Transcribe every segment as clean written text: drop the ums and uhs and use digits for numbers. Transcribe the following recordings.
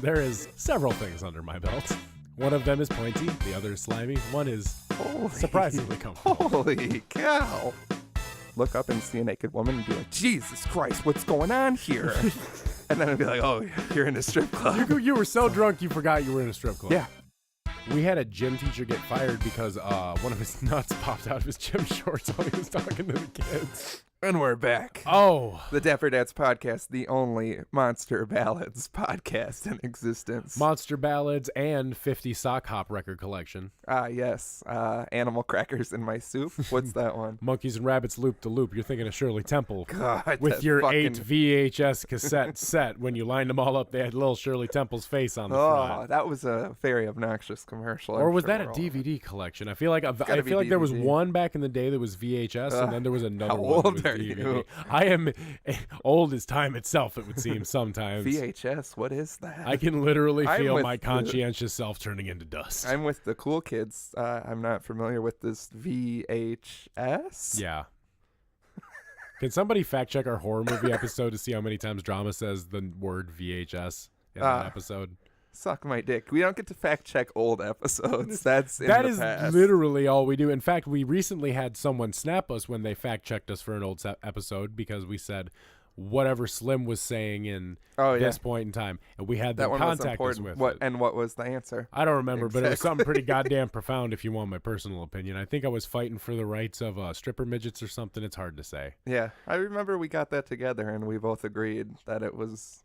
There is several things under my belt. One of them is pointy, the other is slimy. One is surprisingly comfortable. Holy cow. Look up and see a naked woman and be like, Jesus Christ, what's going on here? And then I'd be like, oh, you're in a strip club. You were so drunk you forgot you were in a strip club. Yeah. We had a gym teacher get fired because one of his nuts popped out of his gym shorts while he was talking to the kids. And we're back. Oh. The Dapper Dad's podcast, the only Monster Ballads podcast in existence. Monster Ballads and 50 Sock Hop record collection. Yes. Animal Crackers in My Soup. What's that one? Monkeys and Rabbits Loop to Loop. You're thinking of Shirley Temple. God, with your fucking... 8 VHS cassette set. When you lined them all up, they had little Shirley Temple's face on the front. That was a very obnoxious commercial. Or was that a DVD collection? I feel like there was one back in the day that was VHS, and then there was another one that was DVD. You? I am old as time itself, it would seem sometimes. VHS, what is that? I can literally feel my conscientious self turning into dust. I'm with the cool kids. I'm not familiar with this VHS. Yeah. Can somebody fact check our horror movie episode to see how many times Drama says the word VHS in that episode? Suck my dick. We don't get to fact check old episodes. That is past. Literally all we do. In fact, we recently had someone snap us when they fact checked us for an old episode because we said whatever Slim was saying in this point in time, and we had them contact us with it. And what was the answer? I don't remember, but it was something pretty goddamn profound. If you want my personal opinion, I think I was fighting for the rights of stripper midgets or something. It's hard to say. Yeah, I remember we got that together, and we both agreed that it was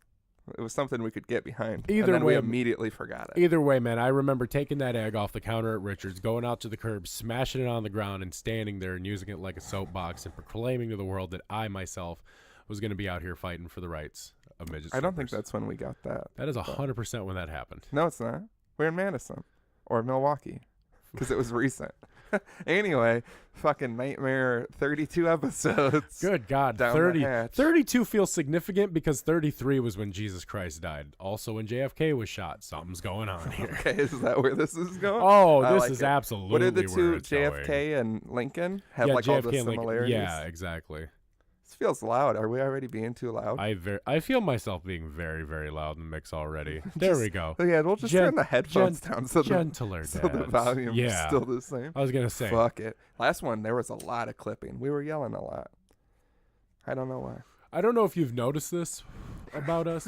something we could get behind. Either and then way, we immediately forgot it. Either way, man, I remember taking that egg off the counter at Richard's, going out to the curb, smashing it on the ground, and standing there and using it like a soapbox and proclaiming to the world that I myself was going to be out here fighting for the rights of midget strippers. I don't think that's when we got that. That is 100% when that happened. No, it's not. We're in Madison or Milwaukee because it was recent. Anyway, fucking nightmare 32 episodes. Good God. 32 feels significant because 33 was when Jesus Christ died. Also when JFK was shot. Something's going on here. Okay, is that where this is going? Oh, this is absolutely where it's going. What did the two, JFK going. and Lincoln, have all the similarities? Yeah, exactly. This feels loud. Are we already being too loud? I feel myself being very, very loud in the mix already. There we go. Yeah, we'll just turn the headphones down so the volume is still the same. I was going to say. Fuck it. Last one, there was a lot of clipping. We were yelling a lot. I don't know why. I don't know if you've noticed this about us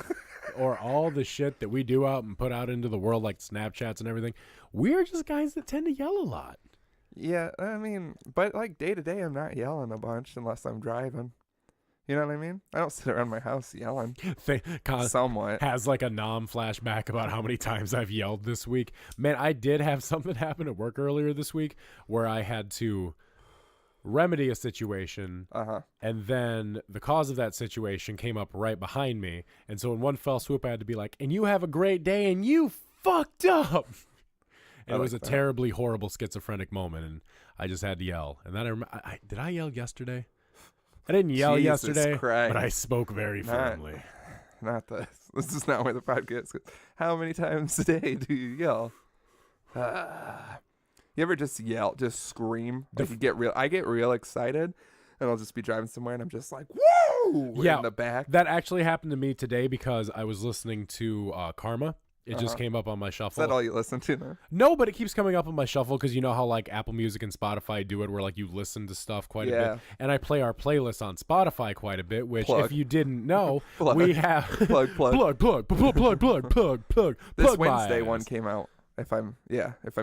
or all the shit that we do out and put out into the world, like Snapchats and everything. We're just guys that tend to yell a lot. Yeah, I mean, but like day to day, I'm not yelling a bunch unless I'm driving. You know what I mean? I don't sit around my house yelling. Somewhat. Has like a flashback about how many times I've yelled this week. Man, I did have something happen at work earlier this week where I had to remedy a situation, and then the cause of that situation came up right behind me. And so in one fell swoop, I had to be like, and you have a great day, and you fucked up. And it was a terribly horrible schizophrenic moment, and I just had to yell. And then did I yell yesterday? I didn't yell yesterday, but I spoke very firmly. Not this. This is not where the podcast goes. How many times a day do you yell? You ever just yell, just scream? Like I get real excited, and I'll just be driving somewhere, and I'm just like, woo! Yeah, in the back. That actually happened to me today because I was listening to Karma. It just came up on my shuffle. Is that all you listen to now? No, but it keeps coming up on my shuffle because you know how like Apple Music and Spotify do it where like you listen to stuff quite a bit. And I play our playlist on Spotify quite a bit, which if you didn't know, we have plug. This Wednesday one came out. If I'm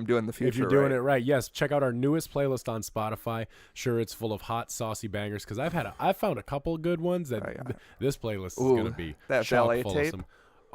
doing the future, if you're doing it right, yes. Check out our newest playlist on Spotify. Sure, it's full of hot, saucy bangers because I've found a couple of good ones that this playlist is gonna be that ballet tape.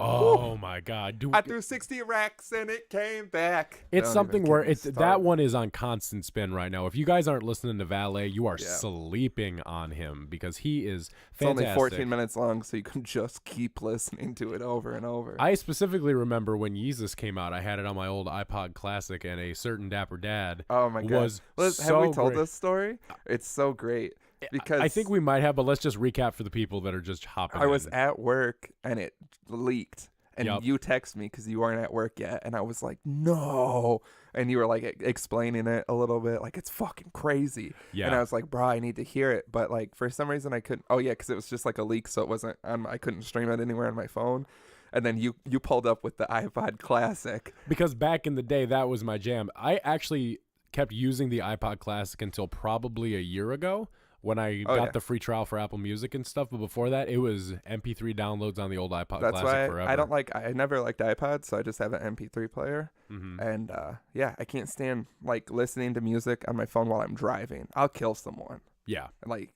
Oh my God! I threw 60 racks and it came back. It's something where that one is on constant spin right now. If you guys aren't listening to Valet, you are sleeping on him because he is fantastic. It's only 14 minutes long, so you can just keep listening to it over and over. I specifically remember when Yeezus came out. I had it on my old iPod Classic, and a certain Dapper Dad. Oh my God! Have we told this story? It's so great. Because I think we might have, but let's just recap for the people that are just hopping. I was at work and it leaked, and you text me because you weren't at work yet, and I was like, no, and you were like explaining it a little bit, like it's fucking crazy. Yeah. And I was like, bro, I need to hear it, but like for some reason I couldn't. Oh yeah, because it was just like a leak, so it wasn't. I couldn't stream it anywhere on my phone. And then you pulled up with the iPod Classic. Because back in the day, that was my jam. I actually kept using the iPod Classic until probably a year ago when I got the free trial for Apple Music and stuff. But before that, it was MP3 downloads on the old iPod Classic forever. That's why I never liked iPods, so I just have an MP3 player. Mm-hmm. And I can't stand like listening to music on my phone while I'm driving. I'll kill someone. Yeah. Like,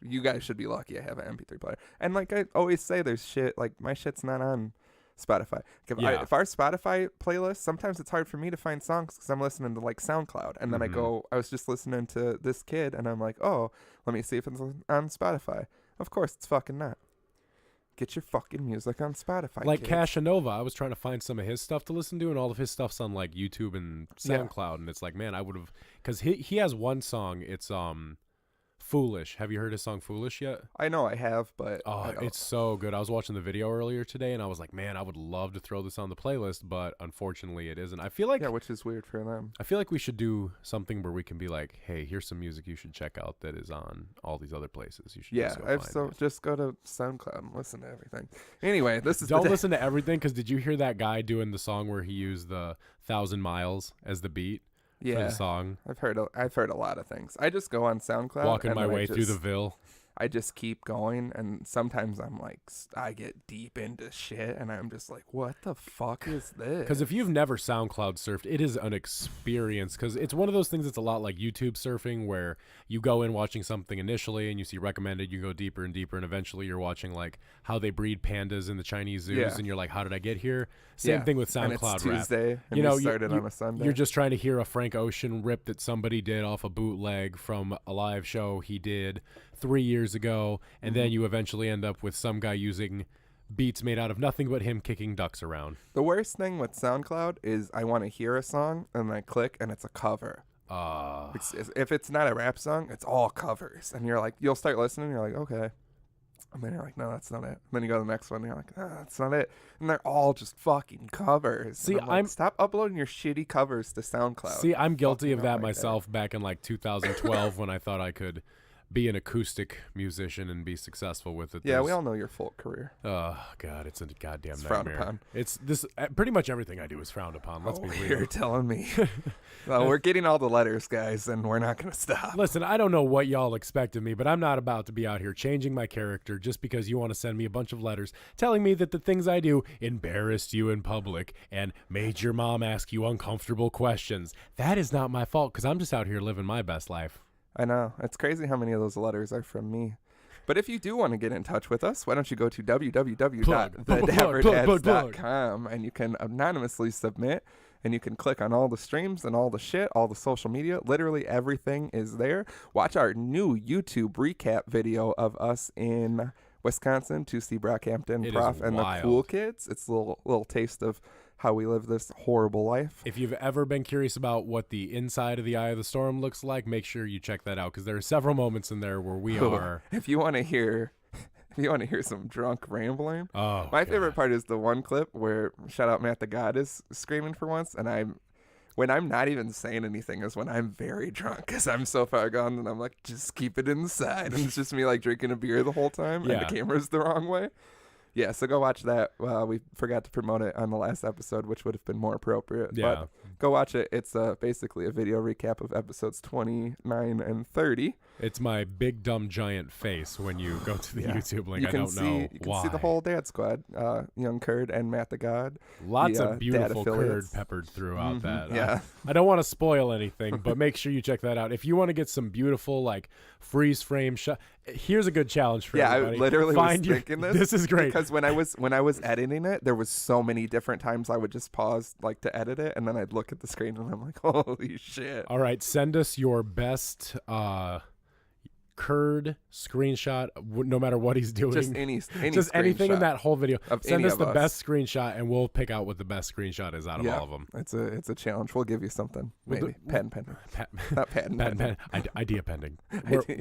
you guys should be lucky I have an MP3 player. And like I always say, there's shit, like my shit's not on Spotify. If our Spotify playlist, sometimes it's hard for me to find songs because I'm listening to like SoundCloud. And then I was just listening to this kid and I'm like, oh, let me see if it's on Spotify. Of course, it's fucking not. Get your fucking music on Spotify. Like kids. Cashanova, I was trying to find some of his stuff to listen to, and all of his stuff's on like YouTube and SoundCloud. And it's like, man, I would have, because he has one song. It's Foolish. Have you heard his song Foolish yet? I know I have, but it's so good. I was watching the video earlier today and I was like, man, I would love to throw this on the playlist, but unfortunately it isn't. I feel like which is weird for them. I feel like we should do something where we can be like, hey, here's some music you should check out that is on all these other places. You should just go to SoundCloud and listen to everything. Anyway, this is don't listen to everything, because did you hear that guy doing the song where he used the 1,000 Miles as the beat? For the song. I've heard a lot of things. I just go on SoundCloud. Walking my way through the Ville. I just keep going, and sometimes I'm like, I get deep into shit, and I'm just like, what the fuck is this? Because if you've never SoundCloud surfed, it is an experience, because it's one of those things that's a lot like YouTube surfing, where you go in watching something initially, and you see recommended, you go deeper and deeper, and eventually you're watching like how they breed pandas in the Chinese zoos, and you're like, how did I get here? Same thing with SoundCloud and it's rap. Tuesday, and you started on a Sunday. You're just trying to hear a Frank Ocean rip that somebody did off a bootleg from a live show he did 3 years ago, and then you eventually end up with some guy using beats made out of nothing but him kicking ducks around. The worst thing with SoundCloud is I want to hear a song, and I click, and it's a cover. If it's not a rap song, it's all covers. And you're like, you'll start listening, and you're like, okay. And then you're like, no, that's not it. And then you go to the next one, and you're like, that's not it. And they're all just fucking covers. See, stop uploading your shitty covers to SoundCloud. See, I'm guilty of that myself back in like 2012 when I thought I could be an acoustic musician and be successful with it. Yeah, we all know your folk career. Oh God, it's a goddamn nightmare. Frowned upon. It's this. Pretty much everything I do is frowned upon. Let's be real. You're telling me. Well, we're getting all the letters, guys, and we're not going to stop. Listen, I don't know what y'all expect of me, but I'm not about to be out here changing my character just because you want to send me a bunch of letters telling me that the things I do embarrassed you in public and made your mom ask you uncomfortable questions. That is not my fault, because I'm just out here living my best life. I know. It's crazy how many of those letters are from me. But if you do want to get in touch with us, why don't you go to www.dapperdadspodcast.com, and you can anonymously submit, and you can click on all the streams and all the shit, all the social media. Literally everything is there. Watch our new YouTube recap video of us in Wisconsin to see Brockhampton Prof and the cool kids. It's a little taste of how we live this horrible life. If you've ever been curious about what the inside of the Eye of the Storm looks like, make sure you check that out, because there are several moments in there where we are. If you want to hear some drunk rambling, my favorite part is the one clip where shout out Matt the God is screaming for once, and when I'm not even saying anything is when I'm very drunk, because I'm so far gone, and I'm like, just keep it inside, and it's just me like drinking a beer the whole time, and the camera's the wrong way. Yeah, so go watch that. We forgot to promote it on the last episode, which would have been more appropriate. Yeah. But go watch it. It's basically a video recap of episodes 29 and 30. It's my big, dumb, giant face when you go to the YouTube link. I don't know why. You can see the whole Dad Squad, young Kurd and Matt the God. Lots of beautiful Kurd peppered throughout that. Yeah. I don't want to spoil anything, but make sure you check that out. If you want to get some beautiful, like, freeze frame shot, here's a good challenge for everybody. I literally was thinking this. This is great. Because when I was editing it, there was so many different times I would just pause like to edit it, and then I'd look at the screen and I'm like, holy shit. All right, send us your best Kurd screenshot, no matter what he's doing. Just just anything in that whole video. Send us the best screenshot, and we'll pick out what the best screenshot is out of all of them. It's a challenge. We'll give you something. Maybe patent pending. Not patent pending. Idea pending.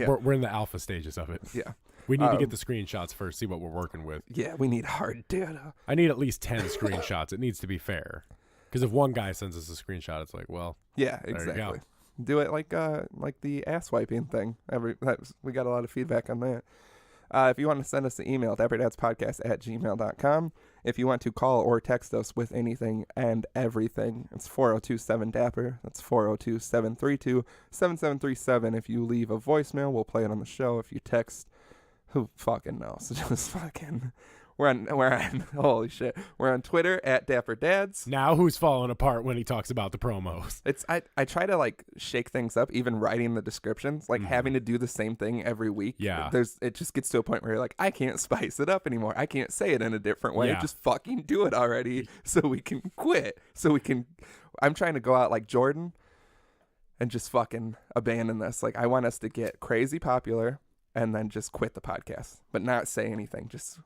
We're in the alpha stages of it. Yeah. We need to get the screenshots first, see what we're working with. Yeah, we need hard data. I need at least 10 screenshots. It needs to be fair. Because if one guy sends us a screenshot, it's like, well, yeah, exactly. Do it like the ass wiping thing. We got a lot of feedback on that. If you want to send us an email, dapperdadspodcast@gmail.com. If you want to call or text us with anything and everything, it's 402-7-DAPPER. That's 402-732-7737. If you leave a voicemail, we'll play it on the show. If you text, who fucking knows? Just fucking... We're on holy shit. We're on Twitter @DapperDads. Now who's falling apart when he talks about the promos? I try to like shake things up, even writing the descriptions, like having to do the same thing every week. Yeah. It just gets to a point where you're like, I can't spice it up anymore. I can't say it in a different way. Yeah. Just fucking do it already so we can quit. I'm trying to go out like Jordan and just fucking abandon this. Like I want us to get crazy popular and then just quit the podcast, but not say anything. Just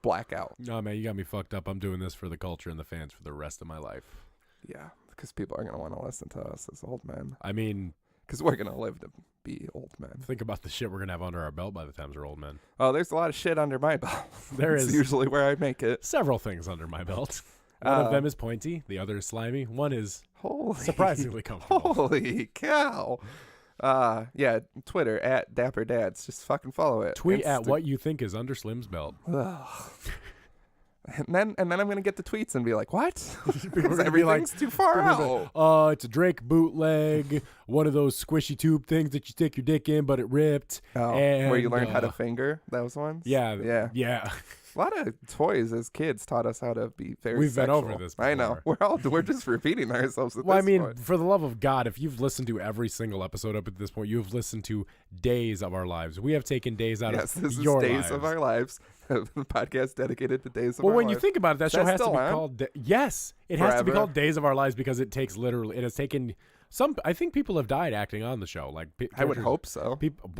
blackout. No, man, you got me fucked up. I'm doing this for the culture and the fans for the rest of my life. Yeah, because people are going to want to listen to us as old men. I mean... Because we're going to live to be old men. Think about the shit we're going to have under our belt by the time we're old men. Oh, there's a lot of shit under my belt. There is usually where I make it. Several things under my belt. One of them is pointy. The other is slimy. One is surprisingly comfortable. Holy cow. Yeah, Twitter @DapperDads. Just fucking follow it. Tweet at what you think is under Slim's belt. And then I'm gonna get the tweets and be like, what? Because everything's too far out. It's a Drake bootleg, one of those squishy tube things that you stick your dick in, but it ripped. And, where you learned how to finger those ones? Yeah. A lot of toys as kids taught us how to be very We've sexual. been over this before. I know. We're just repeating ourselves at well, this I mean, point. for the love of God, if you've listened to every single episode up at this point, you've listened to days of our lives. We have taken days out of your lives. Yes, this is Days of Our Lives. A podcast dedicated to Days of Our Lives. Well, when you think about it, that show has to be on? called... Yes, it has to be called Days of Our Lives because it takes literally... It has taken... I think people have died acting on the show. Like I would hope so. People,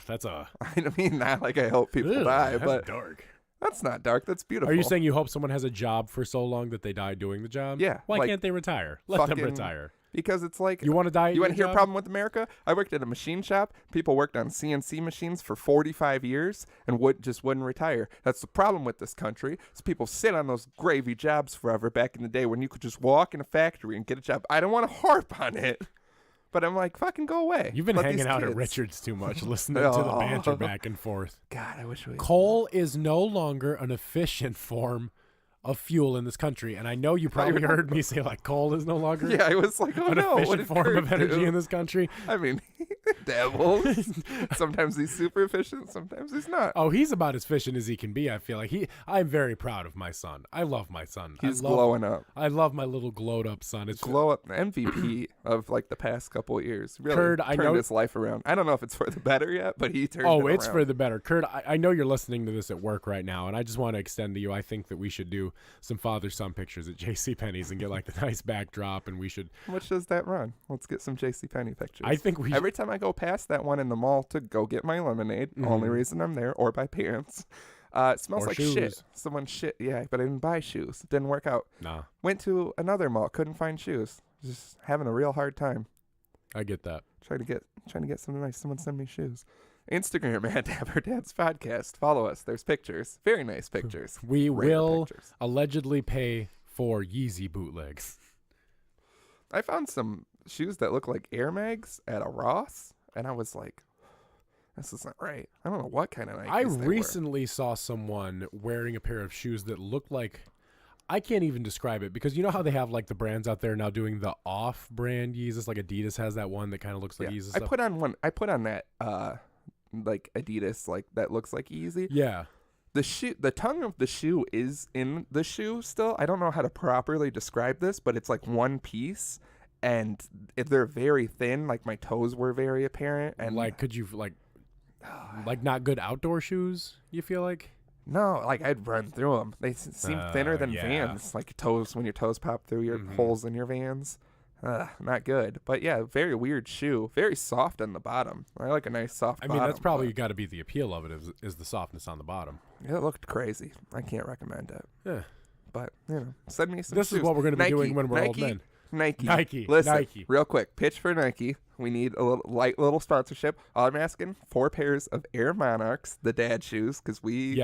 that's a... I mean, not like I hope people die, but... dark. That's not dark. That's beautiful. Are you saying you hope someone has a job for so long that they die doing the job? Yeah. Why can't they retire? Let them retire. Because it's like... You want to die at You want your to hear a job? problem with America? I worked at a machine shop. People worked on CNC machines for 45 years and wouldn't retire. That's the problem with this country. Is people sit on those gravy jobs forever back in the day when you could just walk in a factory and get a job. I don't want to harp on it. But I'm like, fucking go away. You've been hanging out at Richard's too much, listening to the banter back and forth. God, I wish we... Coal is no longer an efficient form of fuel in this country. And I know you probably heard me say, like, coal is no longer I was like, an efficient form of energy in this country. I mean, devils. Sometimes he's super efficient. Sometimes he's not. Oh, he's about as efficient as he can be, I feel like. I'm very proud of my son. I love my son. He's glowing up. I love my little glowed up son. It's glow up MVP of like the past couple of years. Really Kurt, turned his life around. I don't know if it's for the better yet, but he turned it around. It's for the better. Kurt, I know you're listening to this at work right now, and I just want to extend to you, I think that we should do some father-son pictures at JCPenney's and get like the nice backdrop, and we should... How much does that run? Let's get some JCPenney pictures. I think we... Every time I go past that one in the mall to go get my lemonade, only reason I'm there, or buy pants, it smells like shoes. shit. Someone shit, yeah, but I didn't buy shoes. It didn't work out. Nah. Went to another mall, couldn't find shoes. Just having a real hard time. I get that. Trying to get something nice. Someone send me shoes. Instagram @DapperDadsPodcast. Follow us. There's pictures. Very nice pictures. We will allegedly pay for Yeezy bootlegs. I found some shoes that look like Air Mags at a Ross, and I was like, this isn't right. I don't know what kind of Nikes I recently saw someone wearing a pair of shoes that looked like... I can't even describe it because you know how they have like the brands out there now doing the off-brand Yeezus, like Adidas has that one that kind of looks like Yeezus. I put on that like Adidas, like that looks like Yeezy. Yeah. The tongue of the shoe is in the shoe still. I don't know how to properly describe this, but it's like one piece, and they're very thin. Like my toes were very apparent, and like could you like not good outdoor shoes? You feel like? No, like I'd run through them. They seem thinner than Vans. Like toes, when your toes pop through your holes in your Vans. Not good. But yeah, very weird shoe. Very soft on the bottom. I like a nice soft bottom. I mean, that's probably got to be the appeal of it is the softness on the bottom. It looked crazy. I can't recommend it. Yeah. But, send me some This shoes. is what we're going to be doing when we're old men. Nike. Listen, real quick, pitch for Nike. We need a little sponsorship. All I'm asking, 4 pairs of Air Monarchs, the dad shoes, because we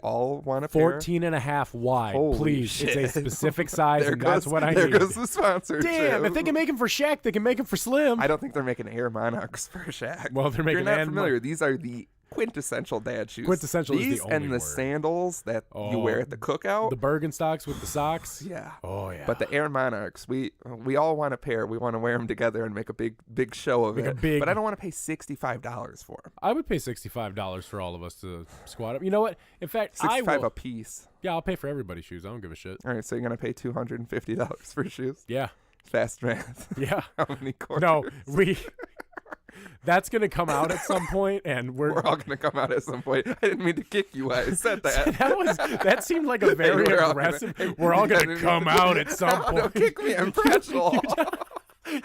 all want a pair. 14 and a half wide. Holy please. shit. It's a specific size, and that's what I need. There goes the sponsorship. Damn, if they can make them for Shaq, they can make them for Slim. I don't think they're making Air Monarchs for Shaq. Well, they're making... You're not familiar. These are the quintessential dad shoes. Quintessential These is the only and the word. Sandals that you wear at the cookout. The Birkenstocks with the socks. Yeah. Oh yeah. But the Air Monarchs, we all want a pair. We want to wear them together and make a big show of it. But I don't want to pay $65 for them. I would pay $65 for all of us to squat up. You know what? In fact, $65 a piece. Yeah, I'll pay for everybody's shoes. I don't give a shit. All right, so you're gonna pay $250 for shoes. Yeah. Fast math. Yeah. How many quarters? No, that's going to come out at some point, and we're all going to come out at some point. I didn't mean to kick you. I said that. that seemed like a very aggressive. We're all going to come out at some point. Don't kick me. I'm fragile.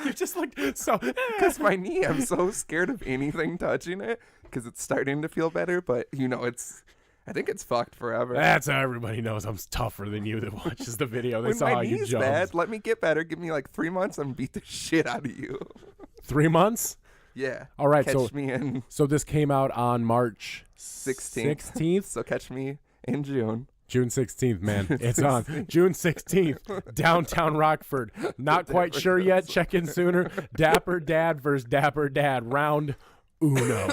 You're just like so. Because my knee, I'm so scared of anything touching it because it's starting to feel better, but I think it's fucked forever. That's how everybody knows I'm tougher than you that watches the video. They saw how you jumped. Bad, let me get better. Give me like 3 months and beat the shit out of you. 3 months? Yeah. All right. Catch me in. So this came out on March 16th. So catch me in June. June 16th, man. It's on June 16th. Downtown Rockford. Not quite sure yet. Check in sooner. Dapper Dad versus Dapper Dad. Round uno.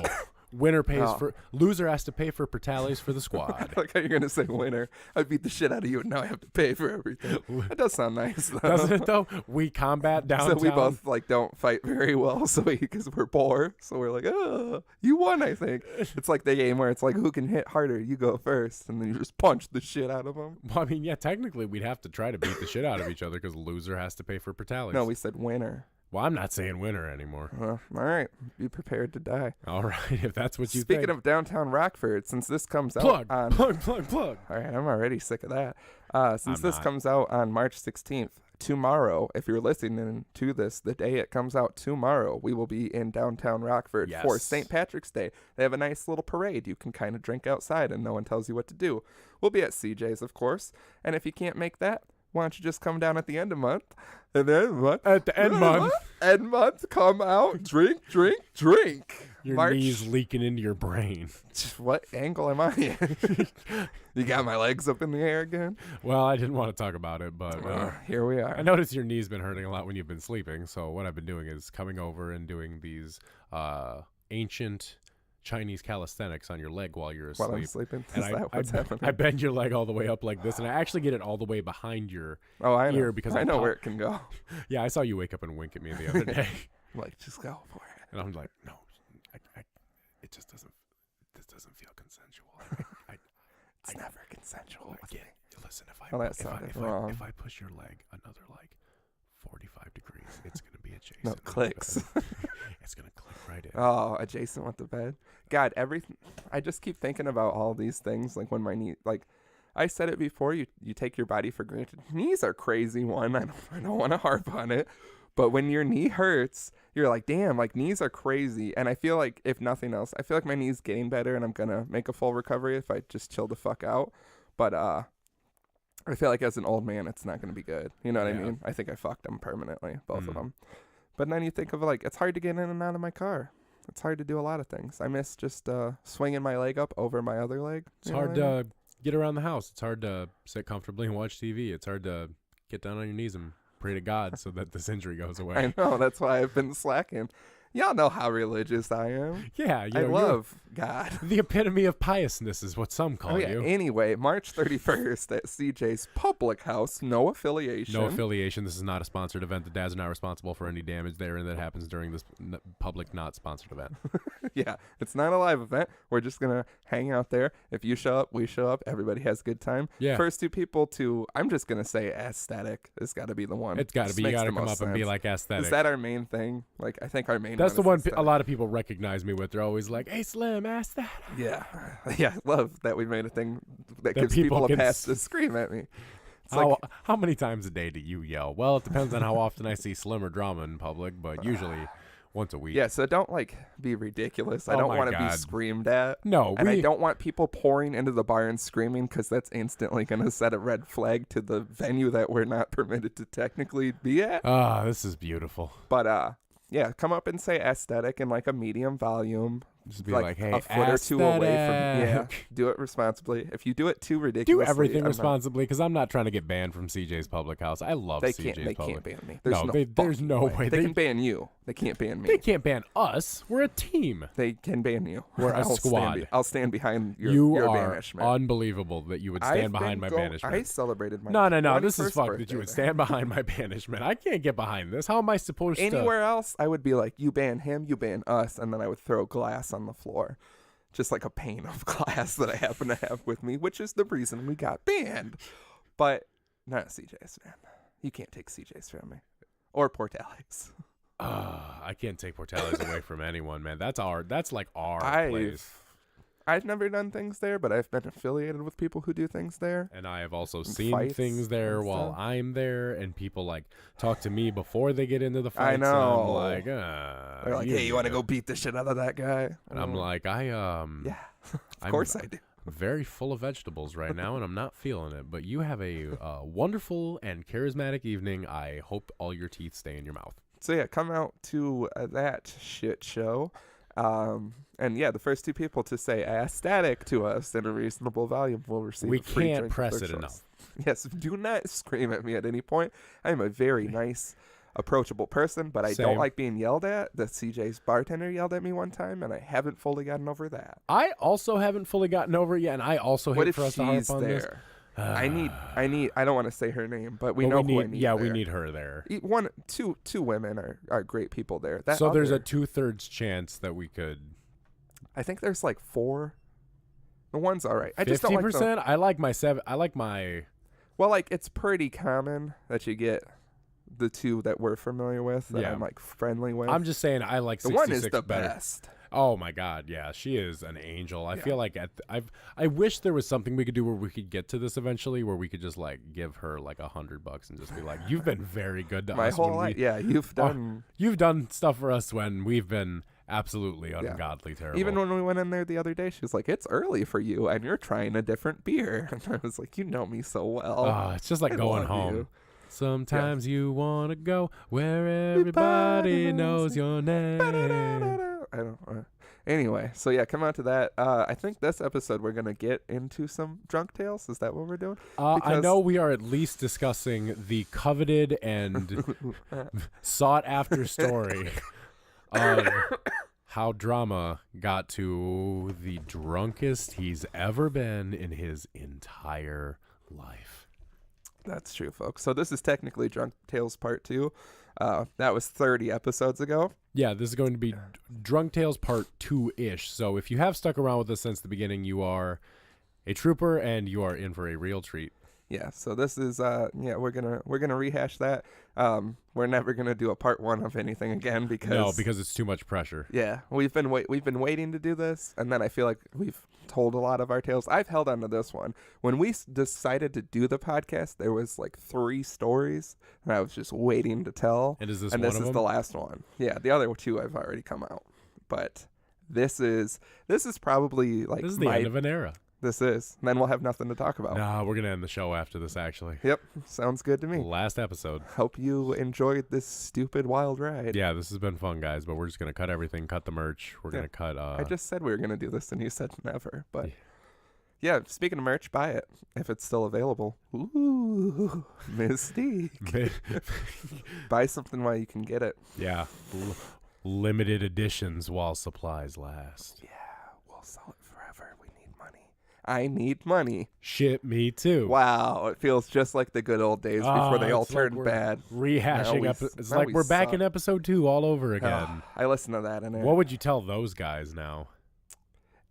Winner pays for loser has to pay for Pertales for the squad. Like how you're gonna say winner. I beat the shit out of you and now I have to pay for everything. That does sound nice though. Doesn't it though? We combat downtown. So we both like don't fight very well, so because we're poor. So we're like, oh, you won, I think. It's like the game where it's like who can hit harder, you go first, and then you just punch the shit out of them. Well, I mean, yeah, technically we'd have to try to beat the shit out of each other because the loser has to pay for Pertales. No, we said winner. Well, I'm not saying winner anymore. All right. Be prepared to die. All right, if that's what you think. Speaking of downtown Rockford, since this comes out on... Plug. All right, I'm already sick of that. Since this comes out on March 16th, tomorrow, if you're listening to this, the day it comes out tomorrow, we will be in downtown Rockford for St. Patrick's Day. They have a nice little parade. You can kind of drink outside and no one tells you what to do. We'll be at CJ's, of course. And if you can't make that, why don't you just come down at the end of month? At the end month, come out, drink. Your knees leaking into your brain. What angle am I in? You got my legs up in the air again? Well, I didn't want to talk about it, but here we are. I noticed your knee's been hurting a lot when you've been sleeping. So what I've been doing is coming over and doing these ancient Chinese calisthenics on your leg while you're asleep. While I'm sleeping? And what's happening? I bend your leg all the way up like this, and I actually get it all the way behind your ear because I know where it can go. Yeah, I saw you wake up and wink at me the other day. I'm like, just go for it. And I'm like, no, it just doesn't. This doesn't feel consensual. It's never consensual. Listen, if I push your leg another 45 degrees, it's gonna be adjacent. No, clicks. It's gonna click right in. Oh, adjacent with the bed. God, everything. I just keep thinking about all these things. Like when my knee, I said it before. You take your body for granted. Knees are crazy. One, I don't want to harp on it, but when your knee hurts, you're like, damn. Like knees are crazy. And I feel like if nothing else, I feel like my knee's getting better, and I'm gonna make a full recovery if I just chill the fuck out. But I feel like as an old man, it's not going to be good. You know what I mean? I think I fucked them permanently, both of them. But then you think of it's hard to get in and out of my car. It's hard to do a lot of things. I miss just swinging my leg up over my other leg. It's hard to get around the house. It's hard to sit comfortably and watch TV. It's hard to get down on your knees and pray to God so that this injury goes away. I know. That's why I've been slacking. Y'all know how religious I am. Yeah, I love God. The epitome of piousness is what some call you. Anyway, March 31st at CJ's Public House. No affiliation. No affiliation. This is not a sponsored event. The dads are not responsible for any damage therein that happens during this public, not sponsored event. Yeah, it's not a live event. We're just going to hang out there. If you show up, we show up. Everybody has a good time. Yeah. First two people to, I'm just going to say aesthetic. It's got to be the one. It's got to be. You got to come up and be like aesthetic. Is that our main thing? I think our main That's the one a lot of people recognize me with. They're always like, hey, Slim, ask that. Yeah. Yeah, I love that we made a thing that gives people a pass to scream at me. How many times a day do you yell? Well, it depends on how often I see Slim or drama in public, but usually once a week. Yeah, so don't be ridiculous. I don't want to be screamed at. No. And I don't want people pouring into the bar and screaming because that's instantly going to set a red flag to the venue that we're not permitted to technically be at. This is beautiful. But, yeah, come up and say aesthetic in a medium volume. Just be like, hey, a foot or two away from. Yeah, do it responsibly. If you do it too ridiculously, do everything responsibly, because I'm not trying to get banned from CJ's Public House. I love CJ's Public. They can't ban me. There's no way. They can ban you. They can't ban me. They can't ban us. We're a team. They can ban you. We're a squad. I'll stand behind your banishment. Unbelievable that you would stand behind my banishment. I celebrated my No. This is fucked that you would stand behind my banishment. I can't get behind this. How am I supposed to? Anywhere else, I would be like, you ban him, you ban us, and then I would throw glass on the floor. Just like a pane of glass that I happen to have with me, which is the reason we got banned. But not CJ's, man. You can't take CJ's from me. Or Portales. I can't take Portales away from anyone, man. That's like our place. I've never done things there, but I've been affiliated with people who do things there. And I have also seen things there while I'm there, and people like talk to me before they get into the fight. I know. So I'm like, they're like, hey, you want to go beat the shit out of that guy? And I'm like, yeah, of course I do. Very full of vegetables right now, and I'm not feeling it. But you have a wonderful and charismatic evening. I hope all your teeth stay in your mouth. So yeah, come out to that shit show. And yeah, the first two people to say aesthetic to us in a reasonable volume will receive a free drink. We can't press it enough. Yes, do not scream at me at any point. I am a very nice, approachable person, but I don't like being yelled at. The CJ's bartender yelled at me one time, and I haven't fully gotten over that. I also haven't fully gotten over it yet, and I also hate for us to harp on this. I don't want to say her name, but we know who I need. Yeah, there. we need her there. Two women are great people there. So there's a 2/3 chance that we could. I think there's like 4. The one's all right. I 50%? just don't like I like my 7. I like my. Well, like it's pretty common that you get the 2 that we're familiar with that I'm like friendly with. I'm just saying I like 66 the one is the better. Best. Oh my God, yeah, she is an angel. I feel like I wish there was something we could do where we could get to this eventually, where we could just like give her like $100 and just be like, "You've been very good to us." My whole life, you've done stuff for us when we've been absolutely ungodly terrible. Even when we went in there the other day, she was like, "It's early for you, and you're trying a different beer." And I was like, "You know me so well." It's just like going home. You. Sometimes you want to go where everybody knows your name. I don't. Anyway, so yeah, come out to that. I think this episode we're gonna get into some drunk tales. Is that what we're doing? I know we are at least discussing the coveted and sought after story of how Drama got to the drunkest he's ever been in his entire life. That's true, folks. So this is technically Drunk Tales Part 2. That was 30 episodes ago. Yeah, this is going to be Drunk Tales Part 2-ish. So if you have stuck around with us since the beginning, you are a trooper and you are in for a real treat. Yeah, so this is we're gonna rehash that. We're never gonna do a part 1 of anything again because it's too much pressure. Yeah, we've been waiting to do this, and then I feel like we've told a lot of our tales. I've held on to this one. When we decided to do the podcast, there was like 3 stories, and I was just waiting to tell. And is this and one this of is them? the last one. Yeah, the other 2 have already come out, but this is probably like this is the end of an era. This is. And then we'll have nothing to talk about. Nah, we're going to end the show after this, actually. Yep. Sounds good to me. Last episode. Hope you enjoyed this stupid wild ride. Yeah, this has been fun, guys, but we're just going to cut everything, cut the merch. We're going to cut... I just said we were going to do this, and you said never. But, yeah, speaking of merch, buy it if it's still available. Ooh, mystique. Buy something while you can get it. Yeah. Limited editions while supplies last. Yeah, we'll sell it forever. We need money. I need money. Shit, me too. Wow, it feels just like the good old days before they all turned bad. Rehashing it's like we're back in episode 2 all over again. I listened to that in there. What would you tell those guys now?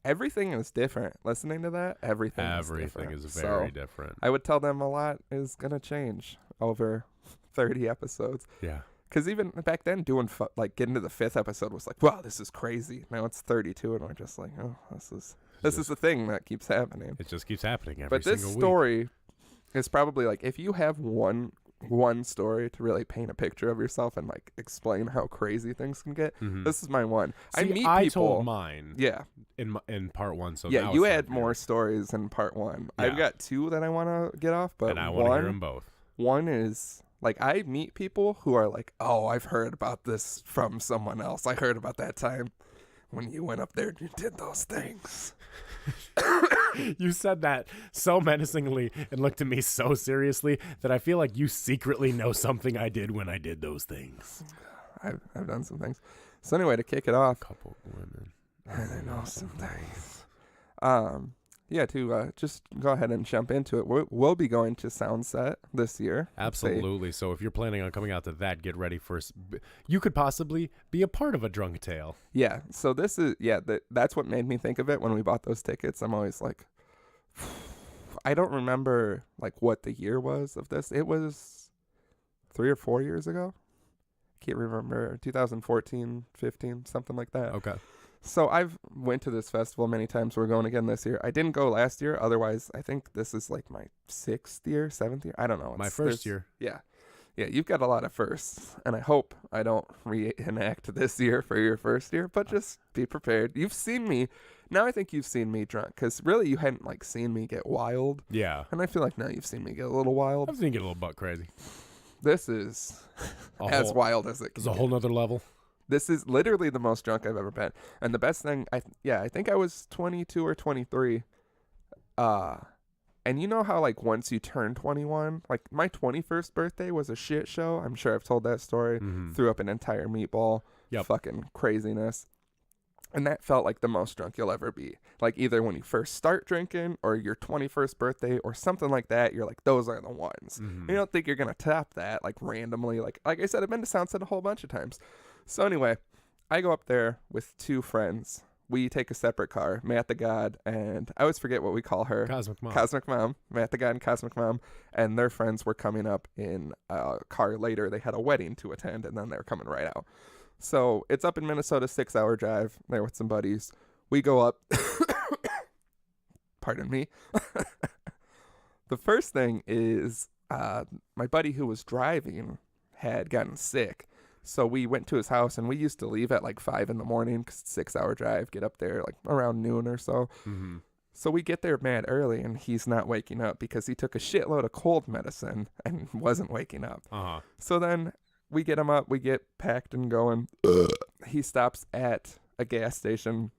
Everything is different. Listening to that, everything is very different. I would tell them a lot is going to change over 30 episodes. Yeah. Because even back then, getting to the 5th episode was like, wow, this is crazy. Now it's 32, and we're just like, oh, this is the thing that keeps happening. It just keeps happening every But single week. This story is probably like, if you have one story to really paint a picture of yourself and like explain how crazy things can get, this is my one. See, I told mine. Yeah. In part 1. So yeah, now you had more stories in part 1. Yeah. I've got 2 that I want to get off, but and I want to hear them both. One is like I meet people who are like, oh, I've heard about this from someone else. I heard about that time when you went up there and you did those things. You said that so menacingly and looked at me so seriously that I feel like you secretly know something I did when I did those things. I've done some things. So anyway, to kick it off, couple women. And I know some things. Just go ahead and jump into it. We'll be going to Soundset this year. Absolutely. So if you're planning on coming out to that, get ready for. You could possibly be a part of a drunk tale. Yeah. So this is that's what made me think of it when we bought those tickets. I'm always like, I don't remember like what the year was of this. It was 3 or 4 years ago. Can't remember. 2014, 15, something like that. Okay. So I've went to this festival many times. We're going again this year. I didn't go last year. Otherwise, I think this is like my 6th year, 7th year. I don't know. My first year. Yeah. Yeah, you've got a lot of firsts. And I hope I don't reenact this year for your first year. But just be prepared. You've seen me. Now I think you've seen me drunk. Because really, you hadn't like seen me get wild. Yeah. And I feel like now you've seen me get a little wild. I've seen you get a little butt crazy. This is as wild as it can It's a whole nother level. This is literally the most drunk I've ever been. And the best thing, I think I was 22 or 23. And you know how, like, once you turn 21, like, my 21st birthday was a shit show. I'm sure I've told that story. Mm-hmm. Threw up an entire meatball. Yep. Fucking craziness. And that felt like the most drunk you'll ever be. Like, either when you first start drinking or your 21st birthday or something like that, you're like, those are the ones. Mm-hmm. You don't think you're going to top that, like, randomly. Like I said, I've been to Soundset a whole bunch of times. So anyway, I go up there with 2 friends. We take a separate car, Matt the God, and I always forget what we call her. Cosmic Mom. Cosmic Mom. Matt the God and Cosmic Mom. And their friends were coming up in a car later. They had a wedding to attend, and then they were coming right out. So it's up in Minnesota, 6-hour drive. There with some buddies. We go up. Pardon me. The first thing is my buddy who was driving had gotten sick. So we went to his house, and we used to leave at like 5 in the morning because it's a 6-hour drive, get up there like around noon or so. Mm-hmm. So we get there mad early, and he's not waking up because he took a shitload of cold medicine and wasn't waking up. Uh-huh. So then we get him up, we get packed and going. He stops at a gas station,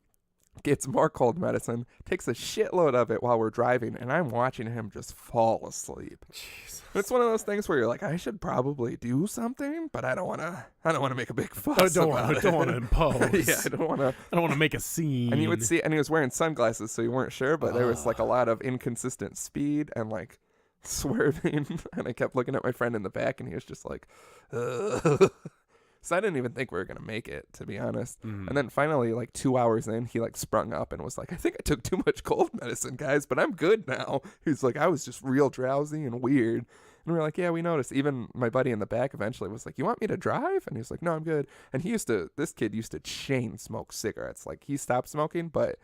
gets more cold medicine, takes a shitload of it while we're driving, and I'm watching him just fall asleep. Jesus. It's one of those things where you're like, I should probably do something, but I don't want to make a big fuss. I don't want to impose. Yeah, I don't want to make a scene. And you would see, and he was wearing sunglasses, so you weren't sure, but there was like a lot of inconsistent speed and like swerving, and I kept looking at my friend in the back, and he was just like, ugh. So I didn't even think we were going to make it, to be honest. Mm. And then finally, like 2 hours in, he like sprung up and was like, I think I took too much cold medicine, guys, but I'm good now. He's like, I was just real drowsy and weird. And we were like, yeah, we noticed. Even my buddy in the back eventually was like, you want me to drive? And he was like, no, I'm good. And this kid used to chain smoke cigarettes. Like he stopped smoking, but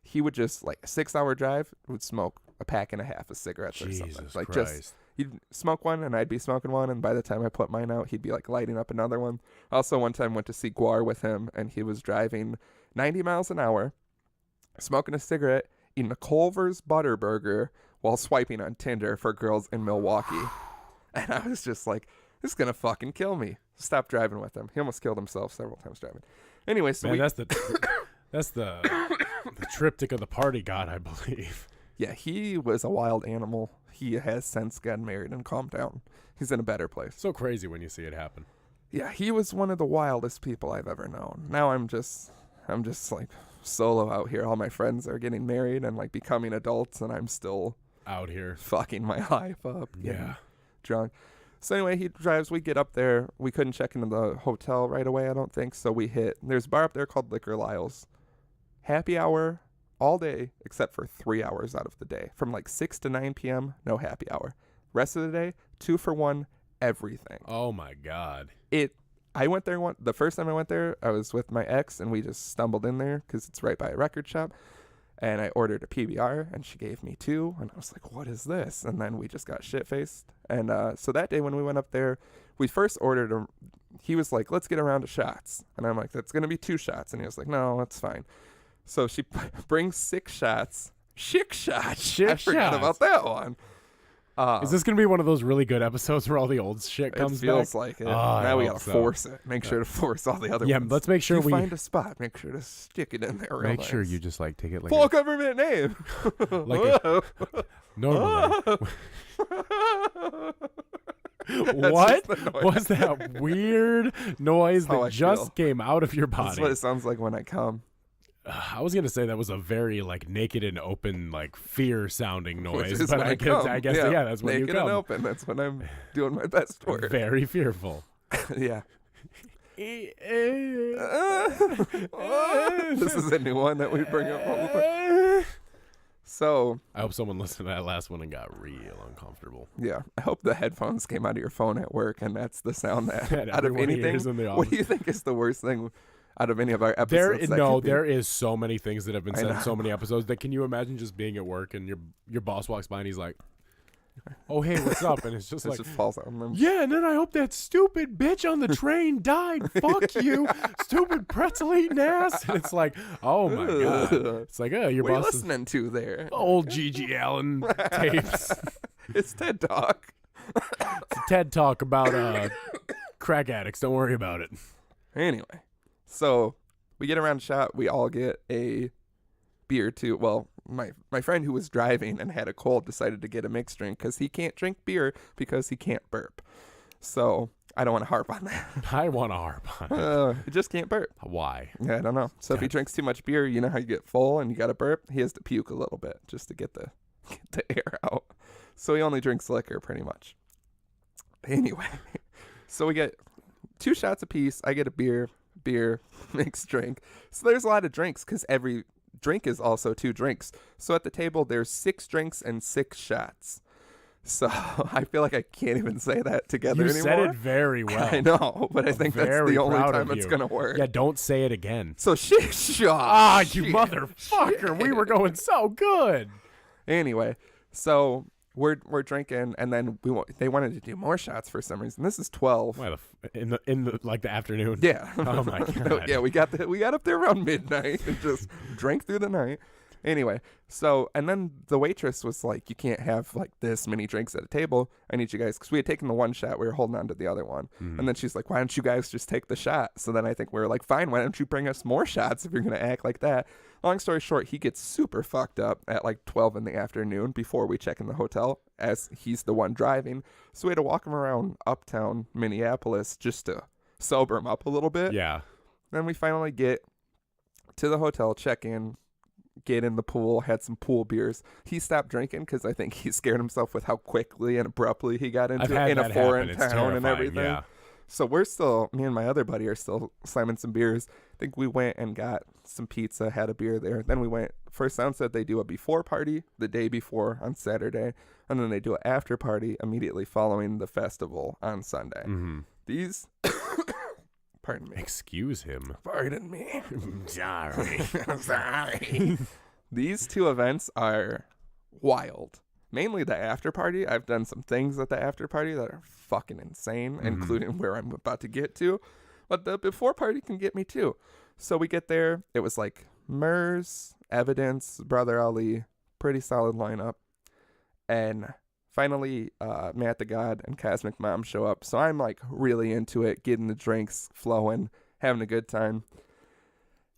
he would just like a 6-hour drive would smoke a pack and a half of cigarettes or something. Like Christ. He'd smoke one, and I'd be smoking one, and by the time I put mine out, he'd be, like, lighting up another one. Also, one time went to see Guar with him, and he was driving 90 miles an hour, smoking a cigarette, eating a Culver's Butter Burger while swiping on Tinder for girls in Milwaukee. And I was just like, this is going to fucking kill me. Stop driving with him. He almost killed himself several times driving. Anyway, so Man, that's the triptych of the party god, I believe. Yeah, he was a wild animal. He has since gotten married and calmed down. He's in a better place. So crazy when you see it happen. Yeah, he was one of the wildest people I've ever known. Now I'm just like solo out here. All my friends are getting married and like becoming adults, and I'm still out here fucking my life up. Yeah. Drunk. So anyway, he drives. We get up there. We couldn't check into the hotel right away, I don't think. So we there's a bar up there called Liquor Lyle's. Happy hour all day except for 3 hours out of the day. From like 6 to 9 p.m., no happy hour. Rest of the day, 2 for 1, everything. Oh my God. I went there the first time I went there, I was with my ex, and we just stumbled in there because it's right by a record shop. And I ordered a PBR, and she gave me 2, and I was like, what is this? And then we just got shit-faced. And so that day when we went up there, we first ordered he was like, let's get a round of shots. And I'm like, that's going to be 2 shots. And he was like, no, that's fine. So she brings 6 shots. I forgot about that one. Is this going to be one of those really good episodes where all the old shit comes back? It feels like it. Now we got to force it. Make sure to force all the other ones. Yeah, let's make sure we find a spot. Make sure to stick it in there. Make sure you just like take it like full government name. Normally. What was that weird noise that just came out of your body? That's what it sounds like when I come. I was gonna say that was a very like naked and open, like fear sounding noise, but I guess that's when you come. Naked and open. That's when I'm doing my best work. Very fearful. Yeah. This is a new one that we bring up all the time. So I hope someone listened to that last one and got real uncomfortable. Yeah, I hope the headphones came out of your phone at work, and that's the sound that out of anything. What do you think is the worst thing out of any of our episodes? There is so many things that have been said in so many episodes that can you imagine just being at work and your boss walks by and he's like, "Oh hey, what's up?" And it's just just falls out. Yeah, and then I hope that stupid bitch on the train died. Fuck you, stupid pretzel eating ass. And it's like, oh my god. It's like, your what boss. Are you listening to there? Old G.G. Allen tapes. It's TED Talk. It's a TED Talk about crack addicts. Don't worry about it. Anyway, so we get around shot. We all get a beer too. Well, my friend who was driving and had a cold decided to get a mixed drink because he can't drink beer because he can't burp. So I don't want to harp on that. I want to harp on it. He just can't burp. Why? Yeah, I don't know. So if he drinks too much beer, you know how you get full and you got to burp? He has to puke a little bit just to get the air out. So he only drinks liquor pretty much. Anyway, so we get 2 shots apiece. I get a beer, mixed drink. So there's a lot of drinks because every drink is also 2 drinks. So at the table, there's 6 drinks and 6 shots. So I feel like I can't even say that together anymore. You said it very well. I know, but I think that's the only time it's going to work. Yeah, don't say it again. So 6 shots. You motherfucker. We were going so good. Anyway, so we're drinking, and then they wanted to do more shots for some reason. This is 12 in the like the afternoon. Yeah. Oh my god. Yeah, we got up there around midnight and just drank through the night. Anyway, so and then the waitress was like, "You can't have like this many drinks at a table. I need you guys," because we had taken the one shot, we were holding on to the other one, and then she's like, "Why don't you guys just take the shot?" So then I think we were like, "Fine, why don't you bring us more shots if you're gonna act like that?" Long story short, he gets super fucked up at like 12 in the afternoon before we check in the hotel, as he's the one driving. So we had to walk him around uptown Minneapolis just to sober him up a little bit. Yeah. Then we finally get to the hotel, check in, get in the pool, had some pool beers. He stopped drinking because I think he scared himself with how quickly and abruptly he got into it in a foreign town and everything. Yeah. So me and my other buddy are still slamming some beers. I think we went and got some pizza, had a beer there. Then we went, First Sound said they do a before party the day before on Saturday, and then they do an after party immediately following the festival on Sunday. Mm-hmm. These, pardon me. Excuse him. Pardon me. Sorry. I'm sorry. These 2 events are wild. Mainly the after party. I've done some things at the after party that are fucking insane, including where I'm about to get to. But the before party can get me too. So we get there. It was like Murs, Evidence, Brother Ali, pretty solid lineup. And finally, Matt the God and Cosmic Mom show up. So I'm like really into it, getting the drinks flowing, having a good time.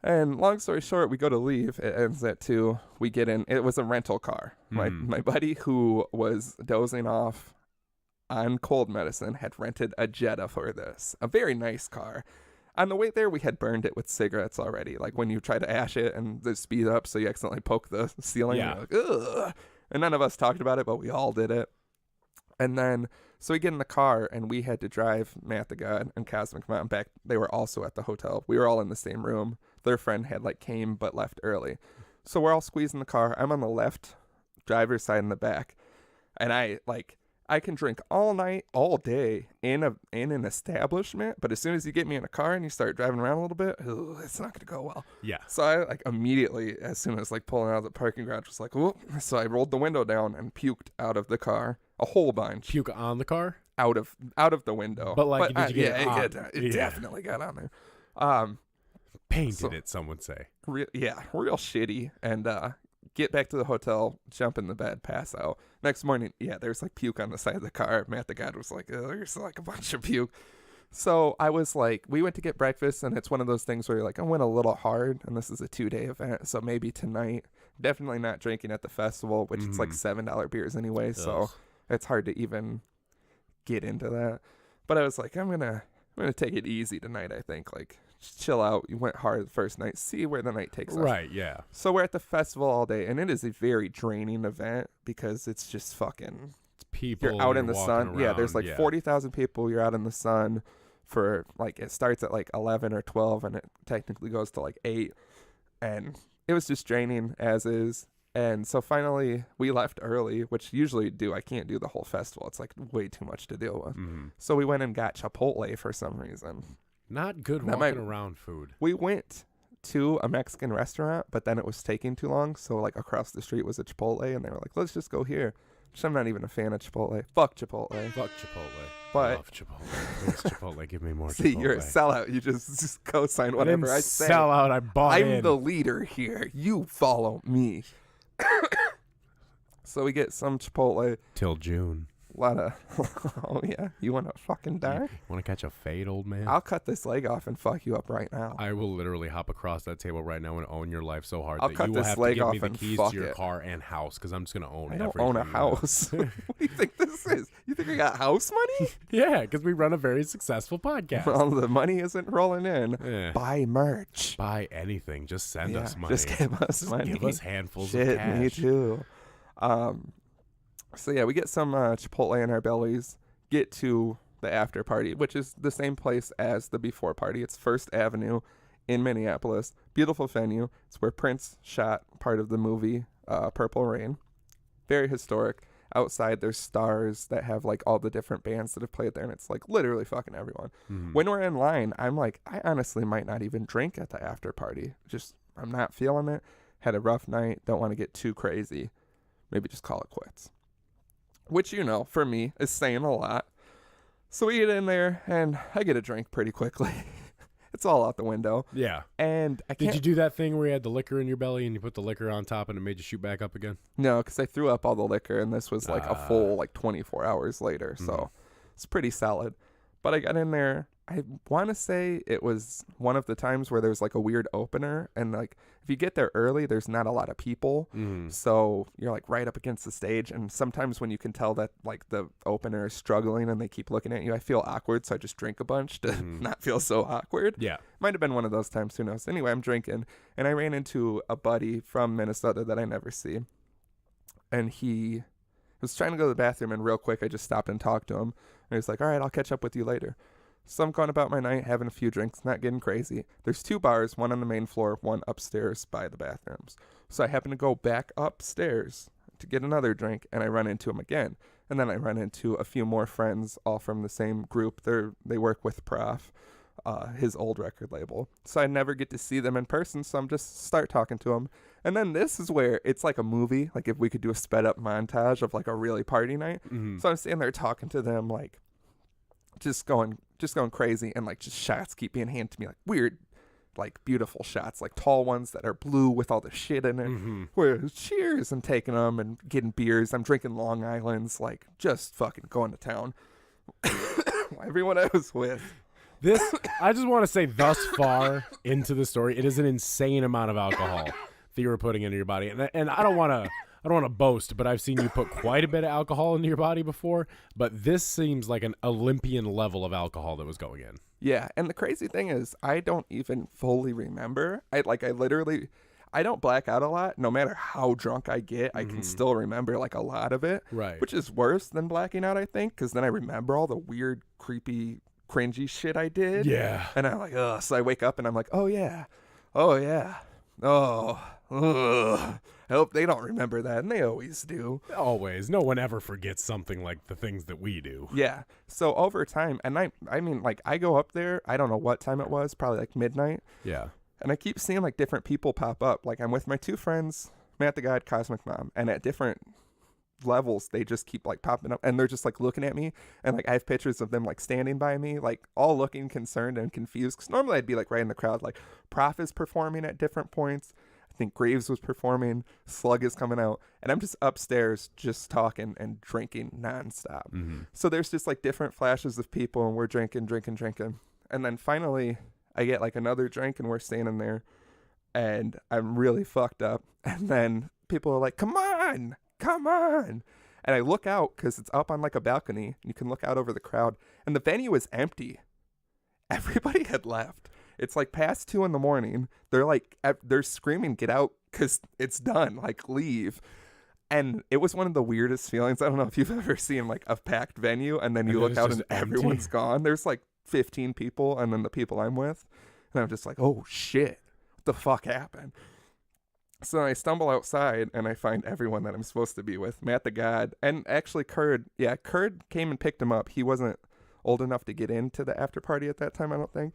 And long story short, we go to leave. It ends at 2. We get in. It was a rental car. My buddy, who was dozing off on cold medicine, had rented a Jetta for this. A very nice car. On the way there, we had burned it with cigarettes already. Like when you try to ash it and they speed up, so you accidentally poke the ceiling. Yeah. You're like, ugh. And none of us talked about it, but we all did it. And then, so we get in the car, and we had to drive Matt the God and Cosmic Mom back. They were also at the hotel. We were all in the same room. Their friend had came but left early. So we're all squeezed in the car. I'm on the left driver's side in the back. And I can drink all night, all day in an establishment, but as soon as you get me in a car and you start driving around a little bit, it's not going to go well. Yeah. So I immediately, as soon as pulling out of the parking garage, was like, whoop. So I rolled the window down and puked out of the car, a whole bunch. Puke on the car? Out of the window. But did you get it on? It definitely got on there. Painted it, some would say. Real shitty. And Get back to the hotel, jump in the bed, pass out. Next morning, yeah, there's like puke on the side of the car. Matt, the guy, was like, oh, there's like a bunch of puke. So I was like, we went to get breakfast, and it's one of those things where you're like, I went a little hard, and this is a 2-day event, so maybe tonight. Definitely not drinking at the festival, which it's like $7 beers anyway, so it's hard to even get into that. But I was like, I'm gonna take it easy tonight, I think. Like, just chill out. You went hard the first night. See where the night takes us. Right, yeah. So we're at the festival all day, and it is a very draining event because it's just fucking... People, you're out in the sun. Around, yeah, there's like 40,000 people. You're out in the sun for like, it starts at like 11 or 12, and it technically goes to like 8. And it was just draining as is. And so finally we left early, which usually I can't do the whole festival. It's like way too much to deal with. So we went and got Chipotle for some reason. Not good walking around food. We went to a Mexican restaurant, but then it was taking too long. So like across the street was a Chipotle, and they were like, let's just go here. Which I'm not even a fan of Chipotle. Fuck Chipotle. Fuck Chipotle. But I love Chipotle. Please, Chipotle, give me more see, Chipotle. You're a sellout. You just co-sign whatever I say. Sellout. I bought in. I'm the leader here. You follow me. So we get some Chipotle. Till June. A lot of... Oh, yeah? You want to fucking die? You want to catch a fade, old man? I'll cut this leg off and fuck you up right now. I will literally hop across that table right now and own your life so hard I'll that cut you will this have leg to give off me the and keys fuck to your it. car and house because I'm just going to own I don't everything. own a house. What do you think this is? You think I got house money? Yeah, because we run a very successful podcast. Well, the money isn't rolling in. Yeah. Buy merch. Buy anything. Just send us money. Just give us money. Give us handfuls Shit, of cash. Me too. So yeah, we get some Chipotle in our bellies, get to the after party, which is the same place as the before party. It's First Avenue in Minneapolis. Beautiful venue. It's where Prince shot part of the movie Purple Rain. Very historic. Outside there's stars that have like all the different bands that have played there, and it's like literally fucking everyone. When we're in line, I'm like, I honestly might not even drink at the after party. Just, I'm not feeling it. Had a rough night. Don't want to get too crazy. Maybe just call it quits. Which, you know, for me, is saying a lot. So we get in there, and I get a drink pretty quickly. It's all out the window. Yeah. And I can't... Did you do that thing where you had the liquor in your belly and you put the liquor on top and it made you shoot back up again? No, because I threw up all the liquor, and this was like a full like 24 hours later. So it's pretty solid. But I got in there. I want to say it was one of the times where there's like a weird opener, and like if you get there early, there's not a lot of people. So you're like right up against the stage, and sometimes when you can tell that like the opener is struggling and they keep looking at you, I feel awkward, so I just drink a bunch to not feel so awkward. Yeah. Might have been one of those times, who knows. Anyway, I'm drinking, and I ran into a buddy from Minnesota that I never see, and he was trying to go to the bathroom, and real quick I just stopped and talked to him, and he's like, all right, I'll catch up with you later. So I'm going about my night, having a few drinks, not getting crazy. There's 2 bars, one on the main floor, one upstairs by the bathrooms. So I happen to go back upstairs to get another drink, and I run into him again. And then I run into a few more friends, all from the same group. They work with Prof, his old record label. So I never get to see them in person, so I'm just start talking to them. And then this is where it's like a movie, like if we could do a sped up montage of like a really party night. So I'm sitting there talking to them, like just going crazy, and like just shots keep being handed to me, like weird, like beautiful shots, like tall ones that are blue with all the shit in it. Where cheers, I'm taking them and getting beers. I'm drinking Long Islands, like just fucking going to town. Everyone I was with. This, I just want to say, thus far into the story, it is an insane amount of alcohol that you were putting into your body, and I don't want to boast, but I've seen you put quite a bit of alcohol into your body before, but this seems like an Olympian level of alcohol that was going in. Yeah, and the crazy thing is, I don't even fully remember. I don't black out a lot. No matter how drunk I get, I can still remember like a lot of it. Right. Which is worse than blacking out, I think, because then I remember all the weird, creepy, cringy shit I did. Yeah. And I'm like, ugh. So I wake up and I'm like, oh yeah. Ugh. I hope they don't remember that, and they always do. Always. No one ever forgets something like the things that we do. Yeah. So over time, and I mean, like, I go up there, I don't know what time it was, probably like midnight. Yeah. And I keep seeing like different people pop up. Like, I'm with my 2 friends, Matt the Guide, Cosmic Mom, and at different levels they just keep like popping up, and they're just like looking at me, and like I have pictures of them like standing by me, like all looking concerned and confused, because normally I'd be like right in the crowd. Like Prof is performing at different points. I think Graves was performing. Slug is coming out. And I'm just upstairs just talking and drinking nonstop. Mm-hmm. So there's just like different flashes of people, and we're drinking. And then finally I get like another drink, and we're standing there, and I'm really fucked up. And then people are like, come on. And I look out because it's up on like a balcony, and you can look out over the crowd, and the venue is empty. Everybody had left. It's like past 2 a.m. They're screaming, get out, because it's done. Like, leave. And it was one of the weirdest feelings. I don't know if you've ever seen like a packed venue, and then you look out and everyone's gone. There's like 15 people, and then the people I'm with. And I'm just like, oh shit, what the fuck happened? So I stumble outside, and I find everyone that I'm supposed to be with. Matt the God, and actually Curd. Yeah, Curd came and picked him up. He wasn't old enough to get into the after party at that time, I don't think.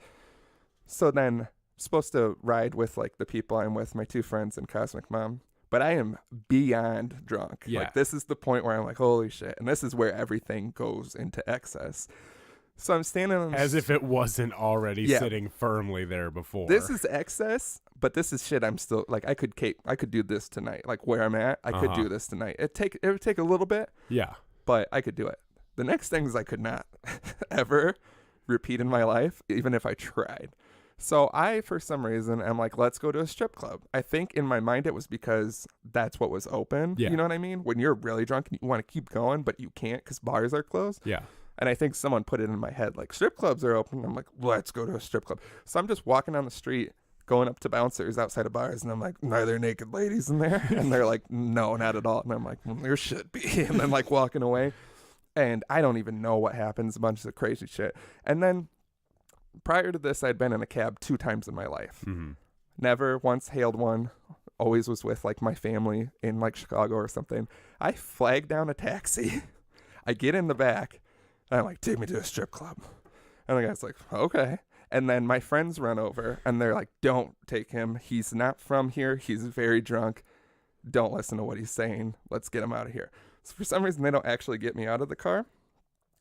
So then I'm supposed to ride with like the people I'm with, my 2 friends and Cosmic Mom. But I am beyond drunk. Yeah. Like, this is the point where I'm like, holy shit. And this is where everything goes into excess. So I'm standing on as if it wasn't already sitting firmly there before. This is excess, but this is shit I'm still like, I could do this tonight. Like, where I'm at, I could do this tonight. It would take a little bit. Yeah. But I could do it. The next things I could not ever repeat in my life, even if I tried. So I, for some reason, am like, let's go to a strip club. I think in my mind it was because that's what was open. Yeah. You know what I mean? When you're really drunk and you want to keep going, but you can't because bars are closed. Yeah. And I think someone put it in my head, like, strip clubs are open. I'm like, let's go to a strip club. So I'm just walking down the street, going up to bouncers outside of bars, and I'm like, are there naked ladies in there? And they're like, no, not at all. And I'm like, well, there should be. And then like walking away. And I don't even know what happens, a bunch of crazy shit. And then prior to this, I'd been in a cab 2 times in my life. Mm-hmm. Never once hailed one. Always was with like my family in like Chicago or something. I flag down a taxi. I get in the back. And I'm like, take me to a strip club. And the guy's like, okay. And then my friends run over, and they're like, don't take him. He's not from here. He's very drunk. Don't listen to what he's saying. Let's get him out of here. So for some reason, they don't actually get me out of the car.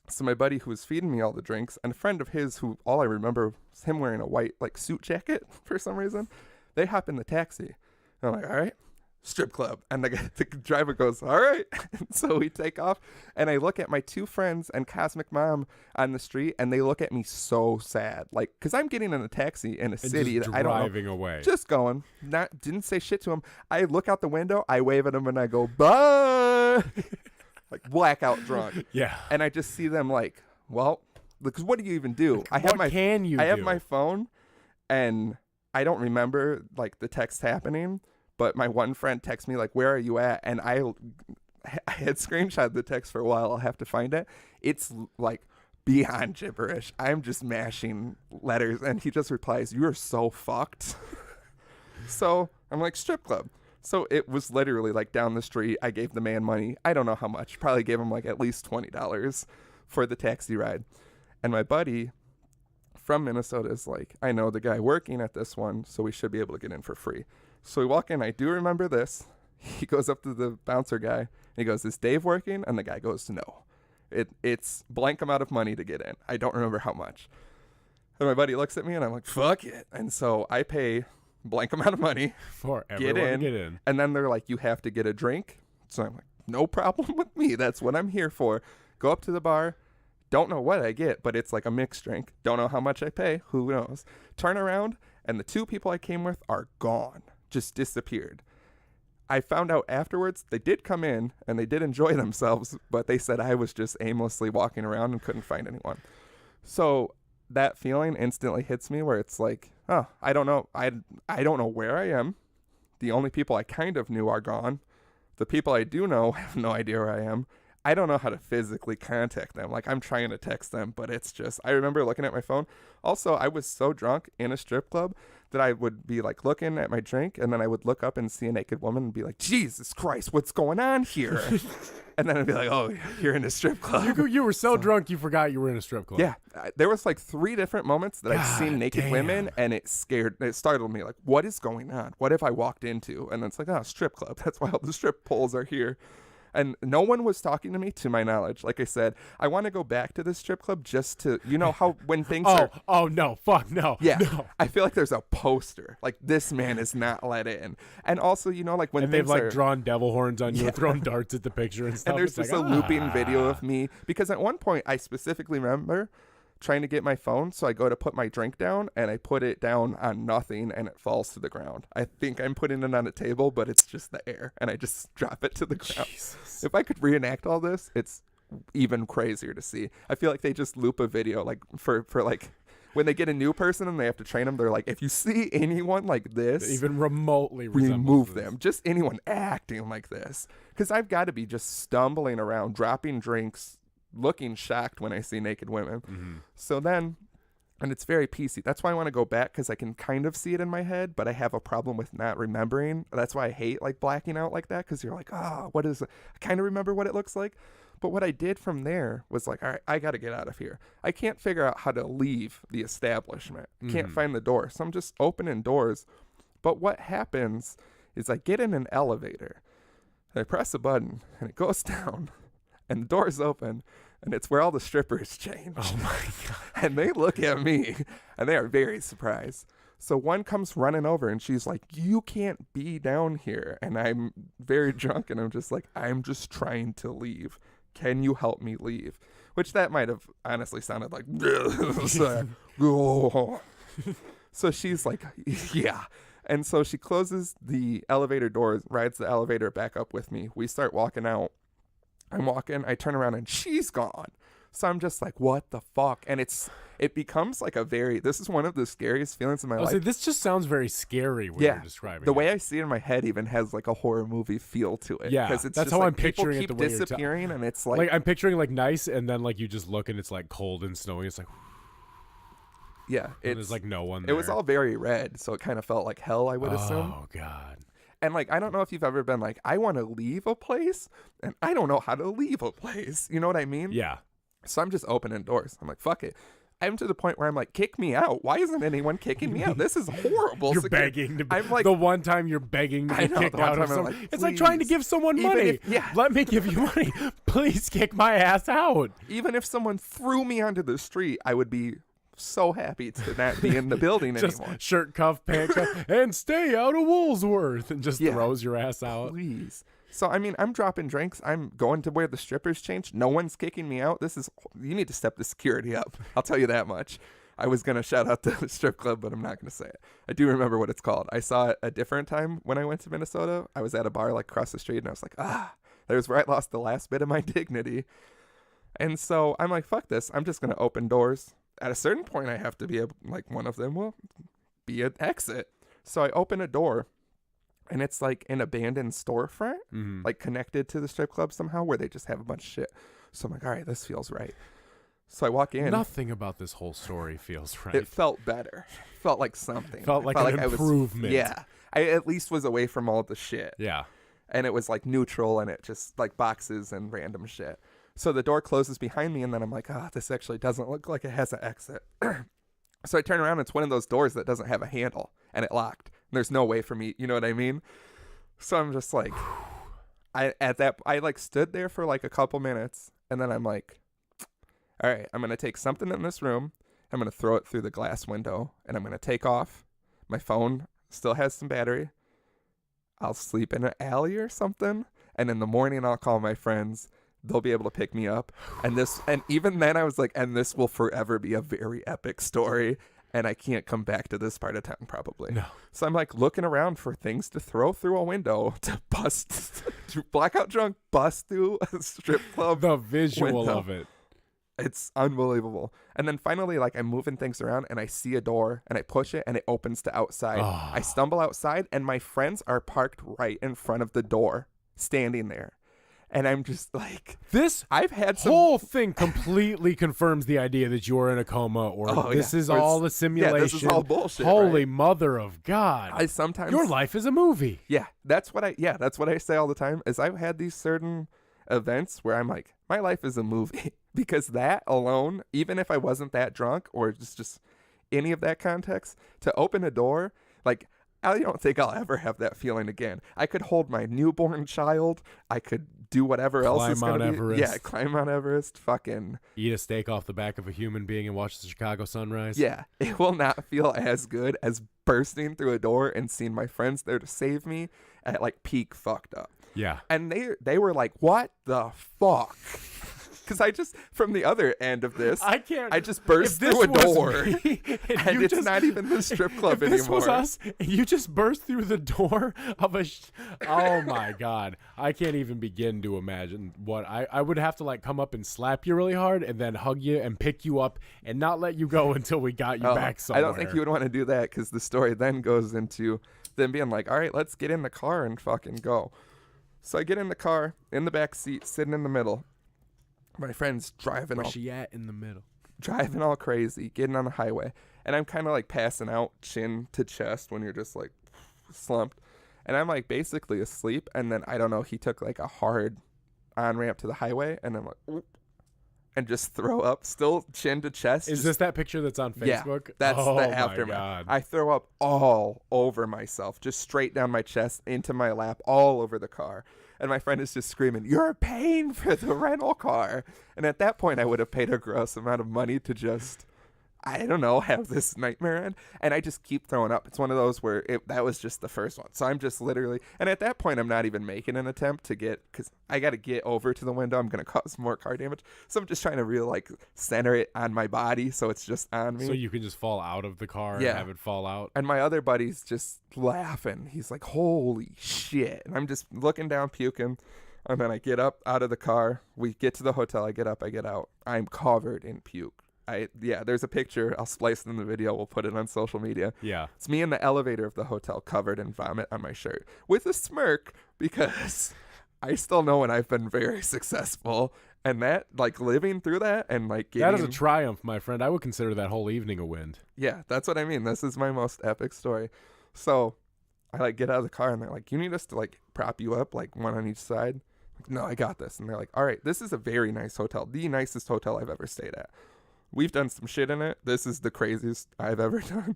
So my buddy who was feeding me all the drinks, and a friend of his who all I remember was him wearing a white like suit jacket for some reason, they hop in the taxi. And I'm like, all right, strip club. And the driver goes, all right. And so we take off, and I look at my 2 friends and Cosmic Mom on the street, and they look at me so sad. Like, because I'm getting in a taxi in a city that I don't know. Driving away. Just going. Didn't say shit to them. I look out the window, I wave at them, and I go, bye. Like, blackout drunk. Yeah. And I just see them like, well, because what do you even do? Like, what can you do? I have my phone, and I don't remember like the text happening. But my one friend texts me, like, where are you at? And I had screenshot the text for a while. I'll have to find it. It's, like, beyond gibberish. I'm just mashing letters. And he just replies, you are so fucked. So I'm like, strip club. So it was literally, like, down the street. I gave the man money. I don't know how much. Probably gave him, like, at least $20 for the taxi ride. And my buddy from Minnesota is like, I know the guy working at this one, so we should be able to get in for free. So we walk in. I do remember this. He goes up to the bouncer guy, and he goes, is Dave working? And the guy goes, no. It's blank amount of money to get in. I don't remember how much. And my buddy looks at me, and I'm like, fuck it. And so I pay blank amount of money for everyone to get in. And then they're like, you have to get a drink. So I'm like, no problem with me. That's what I'm here for. Go up to the bar. Don't know what I get, but it's like a mixed drink. Don't know how much I pay. Who knows? Turn around, and the 2 people I came with are gone. Just disappeared. I found out afterwards they did come in and they did enjoy themselves, but they said I was just aimlessly walking around and couldn't find anyone. So that feeling instantly hits me where it's like, oh, I don't know. I don't know where I am. The only people I kind of knew are gone. The people I do know have no idea where I am. I don't know how to physically contact them. Like, I'm trying to text them, but it's just, I remember looking at my phone. Also, I was so drunk in a strip club that I would be like looking at my drink, and then I would look up and see a naked woman and be like, Jesus Christ, what's going on here? And then I'd be like, oh, you're in a strip club. You were so drunk you forgot you were in a strip club. Yeah. There was like 3 different moments that I'd seen naked women, and it startled me. Like, what is going on? What have I walked into? And it's like, oh, strip club. That's why all the strip poles are here. And no one was talking to me, to my knowledge. Like I said, I want to go back to this strip club just to, you know how when things Oh, no, fuck, no. Yeah. No. I feel like there's a poster. Like, this man is not let in. And also, you know, like when and things they've, like, drawn devil horns on you and thrown darts at the picture and stuff. And there's just a looping video of me. Because at one point, I specifically remember trying to get my phone, so I go to put my drink down, and I put it down on nothing, and it falls to the ground. I think I'm putting it on a table, but it's just the air, and I just drop it to the ground. Jesus. If I could reenact all this, it's even crazier to see. I feel like they just loop a video, like, for like, when they get a new person and they have to train them, they're like, if you see anyone like this, even remotely remove them. Just anyone acting like this. Because I've got to be just stumbling around, dropping drinks, looking shocked when I see naked women. Mm-hmm. So then, and it's very PC. That's why I want to go back, because I can kind of see it in my head, but I have a problem with not remembering. That's why I hate like blacking out like that, because you're like, what is it? I kind of remember what it looks like. But what I did from there was like, all right, I got to get out of here. I can't figure out how to leave the establishment. Can't find the door. So I'm just opening doors. But what happens is I get in an elevator, and I press a button, and it goes down. And the door's open, and it's where all the strippers change. Oh, my God. And they look at me, and they are very surprised. So one comes running over, and she's like, you can't be down here. And I'm very drunk, and I'm just like, I'm just trying to leave. Can you help me leave? Which that might have honestly sounded like, so she's like, yeah. And so she closes the elevator doors, rides the elevator back up with me. We start walking out. I'm walking, I turn around, and she's gone. So I'm just like, what the fuck? And it becomes like this is one of the scariest feelings in my life. So this just sounds very scary when you're describing the it. way I see it in my head even has like a horror movie feel to it. Yeah, it's that's just how like I'm picturing people it the way keep you're disappearing, and it's like I'm picturing like nice, and then like you just look and it's like cold and snowy. It's like, yeah, there's like no one there. It was all very red, so it kind of felt like hell, I would assume. Oh, God. And like, I don't know if you've ever been like, I want to leave a place, and I don't know how to leave a place. You know what I mean? Yeah. So I'm just opening doors. I'm like, fuck it. I'm to the point where I'm like, kick me out. Why isn't anyone kicking me out? This is horrible. You're begging to be. I'm like, the one time you're begging to be kicked out of something. Like, it's like trying to give someone money. Let me give you money. Please kick my ass out. Even if someone threw me onto the street, I would be so happy to not be in the building just anymore. Shirt cuff, pant cuff, and stay out of Woolsworth, and just throws your ass out. Please. So, I mean, I'm dropping drinks. I'm going to where the strippers change. No one's kicking me out. You need to step the security up. I'll tell you that much. I was going to shout out the strip club, but I'm not going to say it. I do remember what it's called. I saw it a different time when I went to Minnesota. I was at a bar like across the street, and I was like, there's where I lost the last bit of my dignity. And so I'm like, fuck this. I'm just going to open doors. At a certain point, I have to be like one of them will be an exit. So I open a door. And it's like an abandoned storefront, like connected to the strip club somehow, where they just have a bunch of shit. So I'm like, all right, this feels right. So I walk in. Nothing about this whole story feels right. It felt better. Felt like something. Felt like an improvement. I at least was away from all the shit. Yeah. And it was like neutral, and it just like boxes and random shit. So the door closes behind me, and then I'm like, this actually doesn't look like it has an exit. So I turn around, and it's one of those doors that doesn't have a handle, and it locked. There's no way for me, you know what I mean? So I'm just like, I like stood there for like a couple minutes, and then I'm like, all right, I'm going to take something in this room, I'm going to throw it through the glass window, and I'm going to take off. My phone still has some battery. I'll sleep in an alley or something, and in the morning I'll call my friends. They'll be able to pick me up. And even then I was like, and this will forever be a very epic story. And I can't come back to this part of town probably. No. So I'm like looking around for things to throw through a window to bust, blackout drunk, bust through a strip club. The visual window. of it. It's unbelievable. And then finally, like, I'm moving things around, and I see a door, and I push it, and it opens to outside. I stumble outside, and my friends are parked right in front of the door, standing there. And I'm just like, I've had whole thing completely confirms the idea that you're in a coma, or this is all a simulation. Yeah, this is all bullshit. Holy mother of God. Your life is a movie. Yeah, that's what I say all the time, is I've had these certain events where I'm like, my life is a movie. Because that alone, even if I wasn't that drunk, or just any of that context, to open a door, like, I don't think I'll ever have that feeling again. I could hold my newborn child. I could do whatever else is going to be. Everest. Yeah, climb Mount Everest, fucking eat a steak off the back of a human being and watch the Chicago sunrise. Yeah, it will not feel as good as bursting through a door and seeing my friends there to save me at like peak fucked up. Yeah. And they were like, what the fuck? Because I just, from the other end of this, I just burst through a door. And it's not even the strip club anymore. If this was us, and you just burst through the door of a... oh, my God. I can't even begin to imagine what... I would have to, like, come up and slap you really hard and then hug you and pick you up and not let you go until we got you back somewhere. I don't think you would want to do that because the story then goes into them being like, all right, let's get in the car and fucking go. So I get in the car, in the back seat, sitting in the middle. My friend's driving. Where's she at in the middle? Driving all crazy, getting on the highway. And I'm kind of like passing out chin to chest when you're just like slumped. And I'm like basically asleep. And then I don't know, he took like a hard on-ramp to the highway. And I'm like, oop, and just throw up, still chin to chest. Is this that picture that's on Facebook? Yeah, that's the aftermath. God. I throw up all over myself, just straight down my chest, into my lap, all over the car. And my friend is just screaming, "You're paying for the rental car." And at that point, I would have paid a gross amount of money to just, I don't know, have this nightmare end. And I just keep throwing up. It's one of those where that was just the first one. So I'm just literally, and at that point, I'm not even making an attempt to get, because I got to get over to the window. I'm going to cause more car damage. So I'm just trying to really like center it on my body so it's just on me. So you can just fall out of the car and have it fall out. And my other buddy's just laughing. He's like, "Holy shit." And I'm just looking down, puking. And then I get up out of the car. We get to the hotel. I get up, I get out. I'm covered in puke. There's a picture. I'll splice it in the video. We'll put it on social media. Yeah. It's me in the elevator of the hotel covered in vomit on my shirt with a smirk because I still know when I've been very successful. And that, like, living through that and, like, getting... That is a triumph, my friend. I would consider that whole evening a win. Yeah, that's what I mean. This is my most epic story. So I, like, get out of the car and they're like, "You need us to, like, prop you up, like, one on each side?" Like, "No, I got this." And they're like, "All right, this is a very nice hotel. The nicest hotel I've ever stayed at. We've done some shit in it. This is the craziest I've ever done."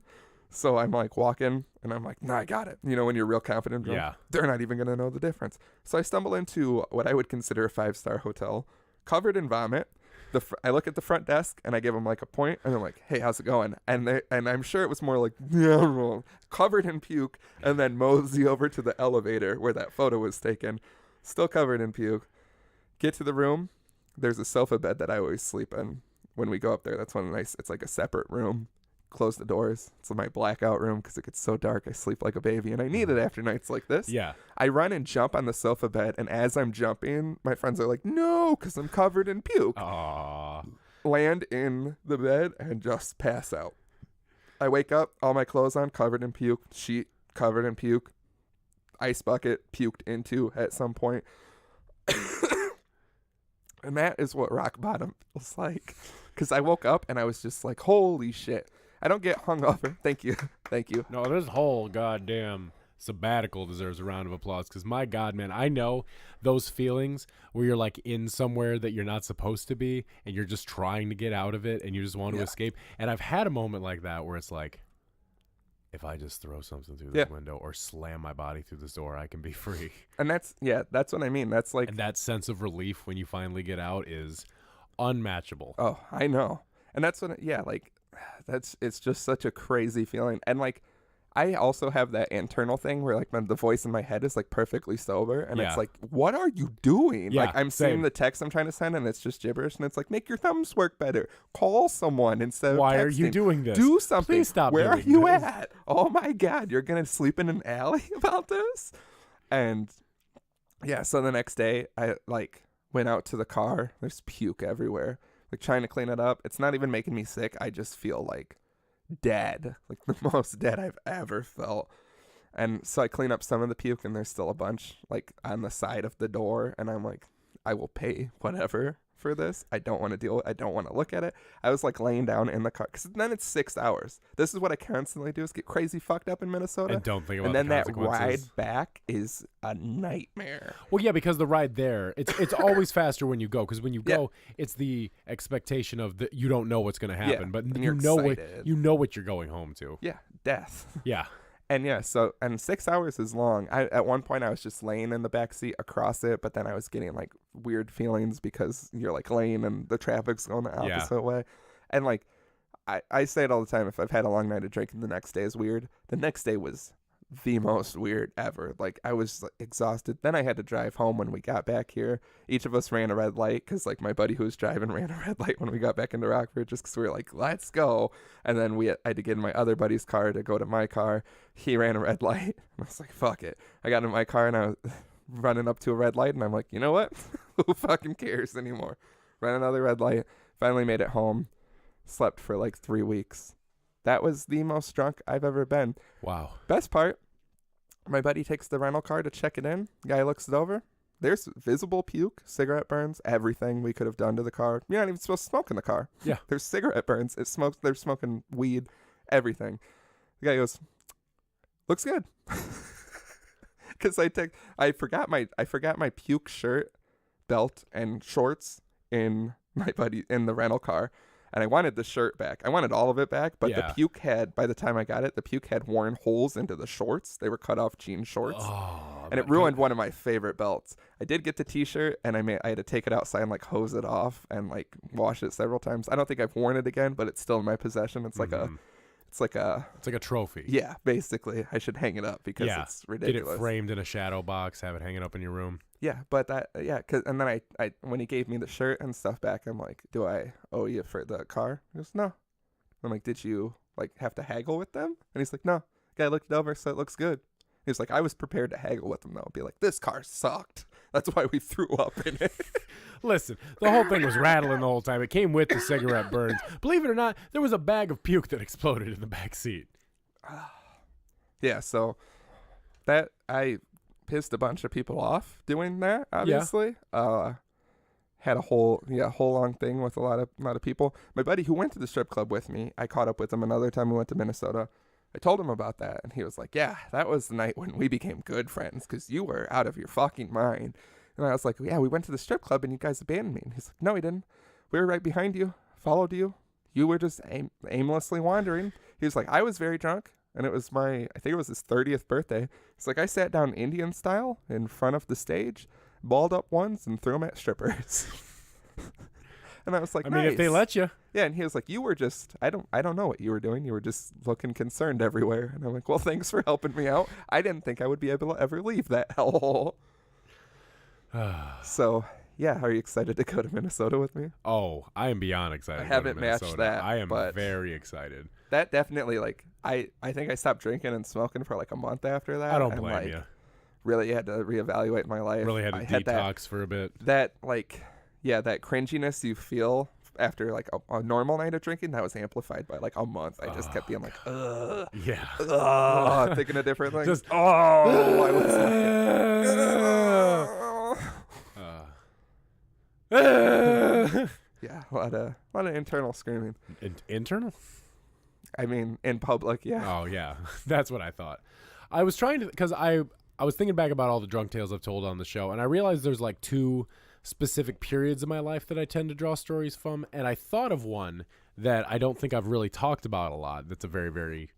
So I'm like walking and I'm like, "Nah, I got it." You know, when you're real confident, they're not even going to know the difference. So I stumble into what I would consider a 5-star hotel, covered in vomit. I look at the front desk and I give them like a point and I'm like, "Hey, how's it going?" And I'm sure it was more like, "Yeah, covered in puke," and then mosey over to the elevator where that photo was taken, still covered in puke. Get to the room. There's a sofa bed that I always sleep in. When we go up there, that's one nice. It's like a separate room. Close the doors. It's my blackout room because it gets so dark. I sleep like a baby, and I need it after nights like this. Yeah. I run and jump on the sofa bed, and as I'm jumping, my friends are like, "No," because I'm covered in puke. Aww. Land in the bed and just pass out. I wake up, all my clothes on, covered in puke. Sheet covered in puke. Ice bucket puked into at some point. And that is what rock bottom feels like. Because I woke up and I was just like, holy shit. I don't get hungover. Thank you. Thank you. No, this whole goddamn sabbatical deserves a round of applause. Because my God, man, I know those feelings where you're like in somewhere that you're not supposed to be and you're just trying to get out of it and you just want to escape. And I've had a moment like that where it's like, if I just throw something through this window or slam my body through this door, I can be free. And that's what I mean. That's like... And that sense of relief when you finally get out is unmatchable. Oh, I know. And that's what, it's just such a crazy feeling. And like, I also have that internal thing where like the voice in my head is like perfectly sober. And it's like, what are you doing? Yeah, like I'm seeing the text I'm trying to send and it's just gibberish. And it's like, make your thumbs work better. Call someone instead of Why texting. are you doing this? Do something. Please stop. Where are you at? Oh my God. You're going to sleep in an alley about this? And yeah, so the next day I like went out to the car. There's puke everywhere. Like trying to clean it up. It's not even making me sick. I just feel like dead, like the most dead I've ever felt. And so I clean up some of the puke and there's still a bunch like on the side of the door. And I'm like, I will pay whatever for this. I don't want to deal with it. I don't want to look at it. I was like laying down in the car because then it's 6 hours. This is what I constantly do is get crazy fucked up in Minnesota. And don't think about and then the that ride back is a nightmare. Well, yeah, because the ride there, it's always faster when you go. Because when you go, it's the expectation of that you don't know what's going to happen, but you know what you're going home to. Yeah, death. Yeah. And yeah, and 6 hours is long. At one point I was just laying in the back seat across it, but then I was getting like weird feelings because you're like laying and the traffic's going the opposite way. And like I say it all the time, if I've had a long night of drinking, the next day is weird. The next day was the most weird ever. Like I was like, exhausted. Then I had to drive home when we got back here. Each of us ran a red light because like my buddy who was driving ran a red light when we got back into Rockford, just because we were like, let's go. And then I had to get in my other buddy's car to go to my car. He ran a red light. I was like, fuck it. I got in my car and I was running up to a red light and I'm like, you know what? Who fucking cares anymore? Ran another red light. Finally made it home. Slept for like 3 weeks. That was the most drunk I've ever been. Wow. Best part, my buddy takes the rental car to check it in. Guy looks it over. There's visible puke, cigarette burns, everything we could have done to the car. You're not even supposed to smoke in the car. Yeah. There's cigarette burns. They're smoking weed, everything. The guy goes, looks good. Because I forgot my puke shirt, belt, and shorts in the rental car. And I wanted the shirt back. I wanted all of it back, but the puke by the time I got it, the puke had worn holes into the shorts. They were cut off jean shorts. And it ruined one of my favorite belts. I did get the t-shirt and I had to take it outside and like hose it off and like wash it several times. I don't think I've worn it again, but it's still in my possession. It's like it's like a trophy. Yeah, basically. I should hang it up because it's ridiculous. Get it framed in a shadow box, have it hanging up in your room. Yeah, but and then I when he gave me the shirt and stuff back, I'm like, do I owe you for the car? He goes, no. I'm like, did you like have to haggle with them? And he's like, no. Guy looked it over, so it looks good. He's like, I was prepared to haggle with them though. Be like, this car sucked. That's why we threw up in it. Listen, the whole thing was rattling the whole time. It came with the cigarette burns. Believe it or not, there was a bag of puke that exploded in the back seat. Yeah, so that I pissed a bunch of people off doing that, obviously. Had a whole long thing with a lot of people. My buddy who went to the strip club with me, I caught up with him another time we went to Minnesota. I told him about that, and he was like, yeah, that was the night when we became good friends because you were out of your fucking mind. And I was like, yeah, we went to the strip club and you guys abandoned me. And he's like, no, we didn't. We were right behind you, followed you. You were just aimlessly wandering. He was like, I was very drunk, and it was I think it was his 30th birthday. He's like, I sat down Indian style in front of the stage, balled up ones, and threw them at strippers. And I was like, I mean, if they let you. Yeah, and he was like, you were just, I don't know what you were doing. You were just looking concerned everywhere. And I'm like, well, thanks for helping me out. I didn't think I would be able to ever leave that hellhole. So, yeah, are you excited to go to Minnesota with me? Oh, I am beyond excited. I haven't matched that. I am very excited. That definitely, like, I think I stopped drinking and smoking for like a month after that. I don't blame you. Really had to reevaluate my life. Really had to detox for a bit. That, like, yeah, that cringiness you feel after like a normal night of drinking, that was amplified by like a month. I just kept being like, ugh. Yeah. Ugh, thinking of different things. Just, I was like, yeah, a lot of internal screaming. Internal? I mean, in public, yeah. Oh, yeah. That's what I thought. I was trying to, because I was thinking back about all the drunk tales I've told on the show, and I realized there's like two specific periods of my life that I tend to draw stories from, and I thought of one that I don't think I've really talked about a lot. That's a very, very...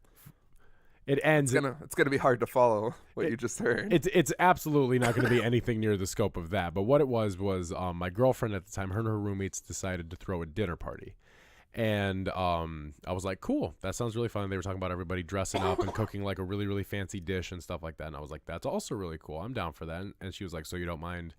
It's gonna be hard to follow what you just heard. It's absolutely not going to be anything near the scope of that. But what it was my girlfriend at the time, her and her roommates decided to throw a dinner party. And I was like, cool, that sounds really fun. They were talking about everybody dressing up and cooking like a really, really fancy dish and stuff like that. And I was like, that's also really cool. I'm down for that. And she was like, so you don't mind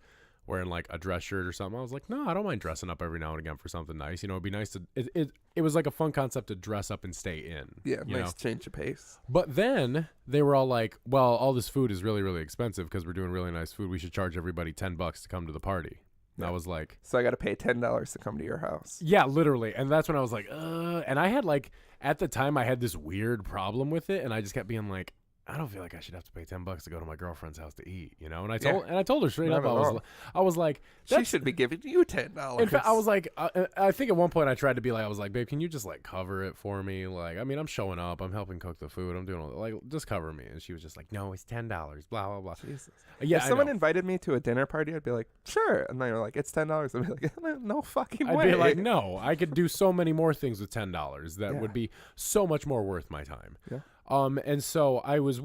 wearing like a dress shirt or something? I was like, no, I don't mind dressing up every now and again for something nice. You know, it'd be nice to, it was like a fun concept to dress up and stay in. Yeah, nice change of pace. But then they were all like, well, all this food is really, really expensive because we're doing really nice food. We should charge everybody $10 to come to the party. And I was like, so I got to pay $10 to come to your house. Yeah, literally. And that's when I was like, and I had like, at the time I had this weird problem with it. And I just kept being like, I don't feel like I should have to pay $10 to go to my girlfriend's house to eat, you know? And I told her straight up, I was like, she should be giving you $10. In fact, I was like, I think at one point I tried to be like, I was like, babe, can you just like cover it for me? Like, I mean, I'm showing up, I'm helping cook the food, I'm doing all that. Like, just cover me. And she was just like, no, it's $10, blah, blah, blah. Jesus. Yeah, if someone invited me to a dinner party, I'd be like, sure. And they were like, it's $10. I'd be like, no fucking way. I'd be like, no, I could do so many more things with $10 that would be so much more worth my time. Yeah. And so I was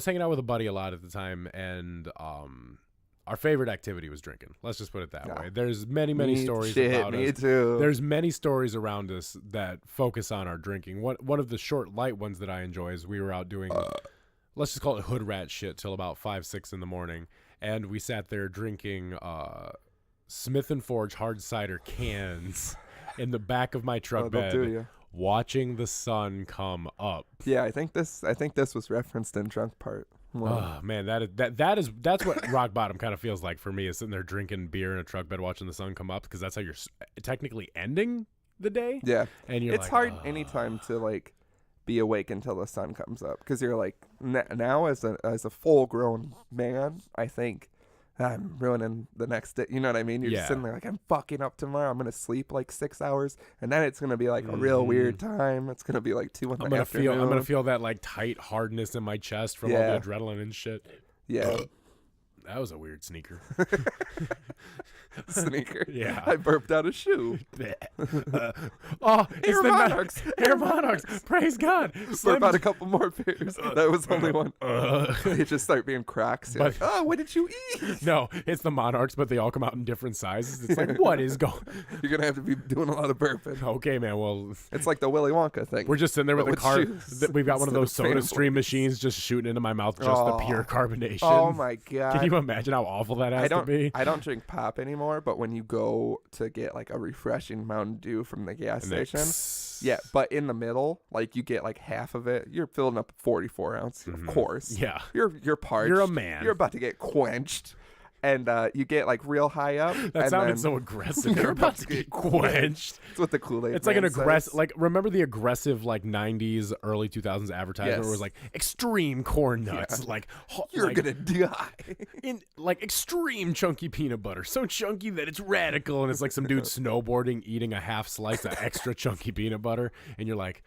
hanging out with a buddy a lot at the time, and our favorite activity was drinking. Let's just put it that way. There's many stories about us. Me too. There's many stories around us that focus on our drinking. One of the short, light ones that I enjoy is we were out doing, let's just call it hood rat shit till about 5, 6 in the morning, and we sat there drinking Smith & Forge hard cider cans in the back of my truck bed, watching the sun come up. Yeah, I think this was referenced in Drunk Part. Oh man, that's what rock bottom kind of feels like for me, is sitting there drinking beer in a truck bed watching the sun come up, because that's how you're technically ending the day. Yeah, and it's hard anytime to like be awake until the sun comes up, because you're like now as a full grown man, I think I'm ruining the next day. You know what I mean? You're just sitting there like, I'm fucking up tomorrow. I'm going to sleep like 6 hours. And then it's going to be like a real weird time. It's going to be like 2 in the afternoon. I'm going to feel that like tight hardness in my chest from all the adrenaline and shit. Yeah. That was a weird sneaker. Sneaker? Yeah. I burped out a shoe. Air Monarchs. Air Monarchs. Praise God. Burp out a couple more pairs. That was only one. They just start being cracks. You're like, oh, what did you eat? No, it's the Monarchs, but they all come out in different sizes. It's like, what is going on? You're going to have to be doing a lot of burping. Okay, man. Well, it's like the Willy Wonka thing. We're just sitting there with the car. We've got one of those Soda Stream machines just shooting into my mouth, just the pure carbonation. Oh, my God. Can you imagine how awful that has to be? I don't drink pop anymore, but when you go to get like a refreshing Mountain Dew from the gas station, but in the middle, like you get like half of it, you're filling up 44 ounce, of course. Yeah. You're parched. You're a man. You're about to get quenched. And you get like real high up. That sounded so aggressive. You're about to get quenched. It's what the Kool-Aid. It's like an aggressive, like remember the aggressive like 90s, early 2000s advertisement where it was like extreme corn nuts, like you're gonna die in like extreme chunky peanut butter, so chunky that it's radical, and it's like some dude snowboarding eating a half slice of extra chunky peanut butter, and you're like,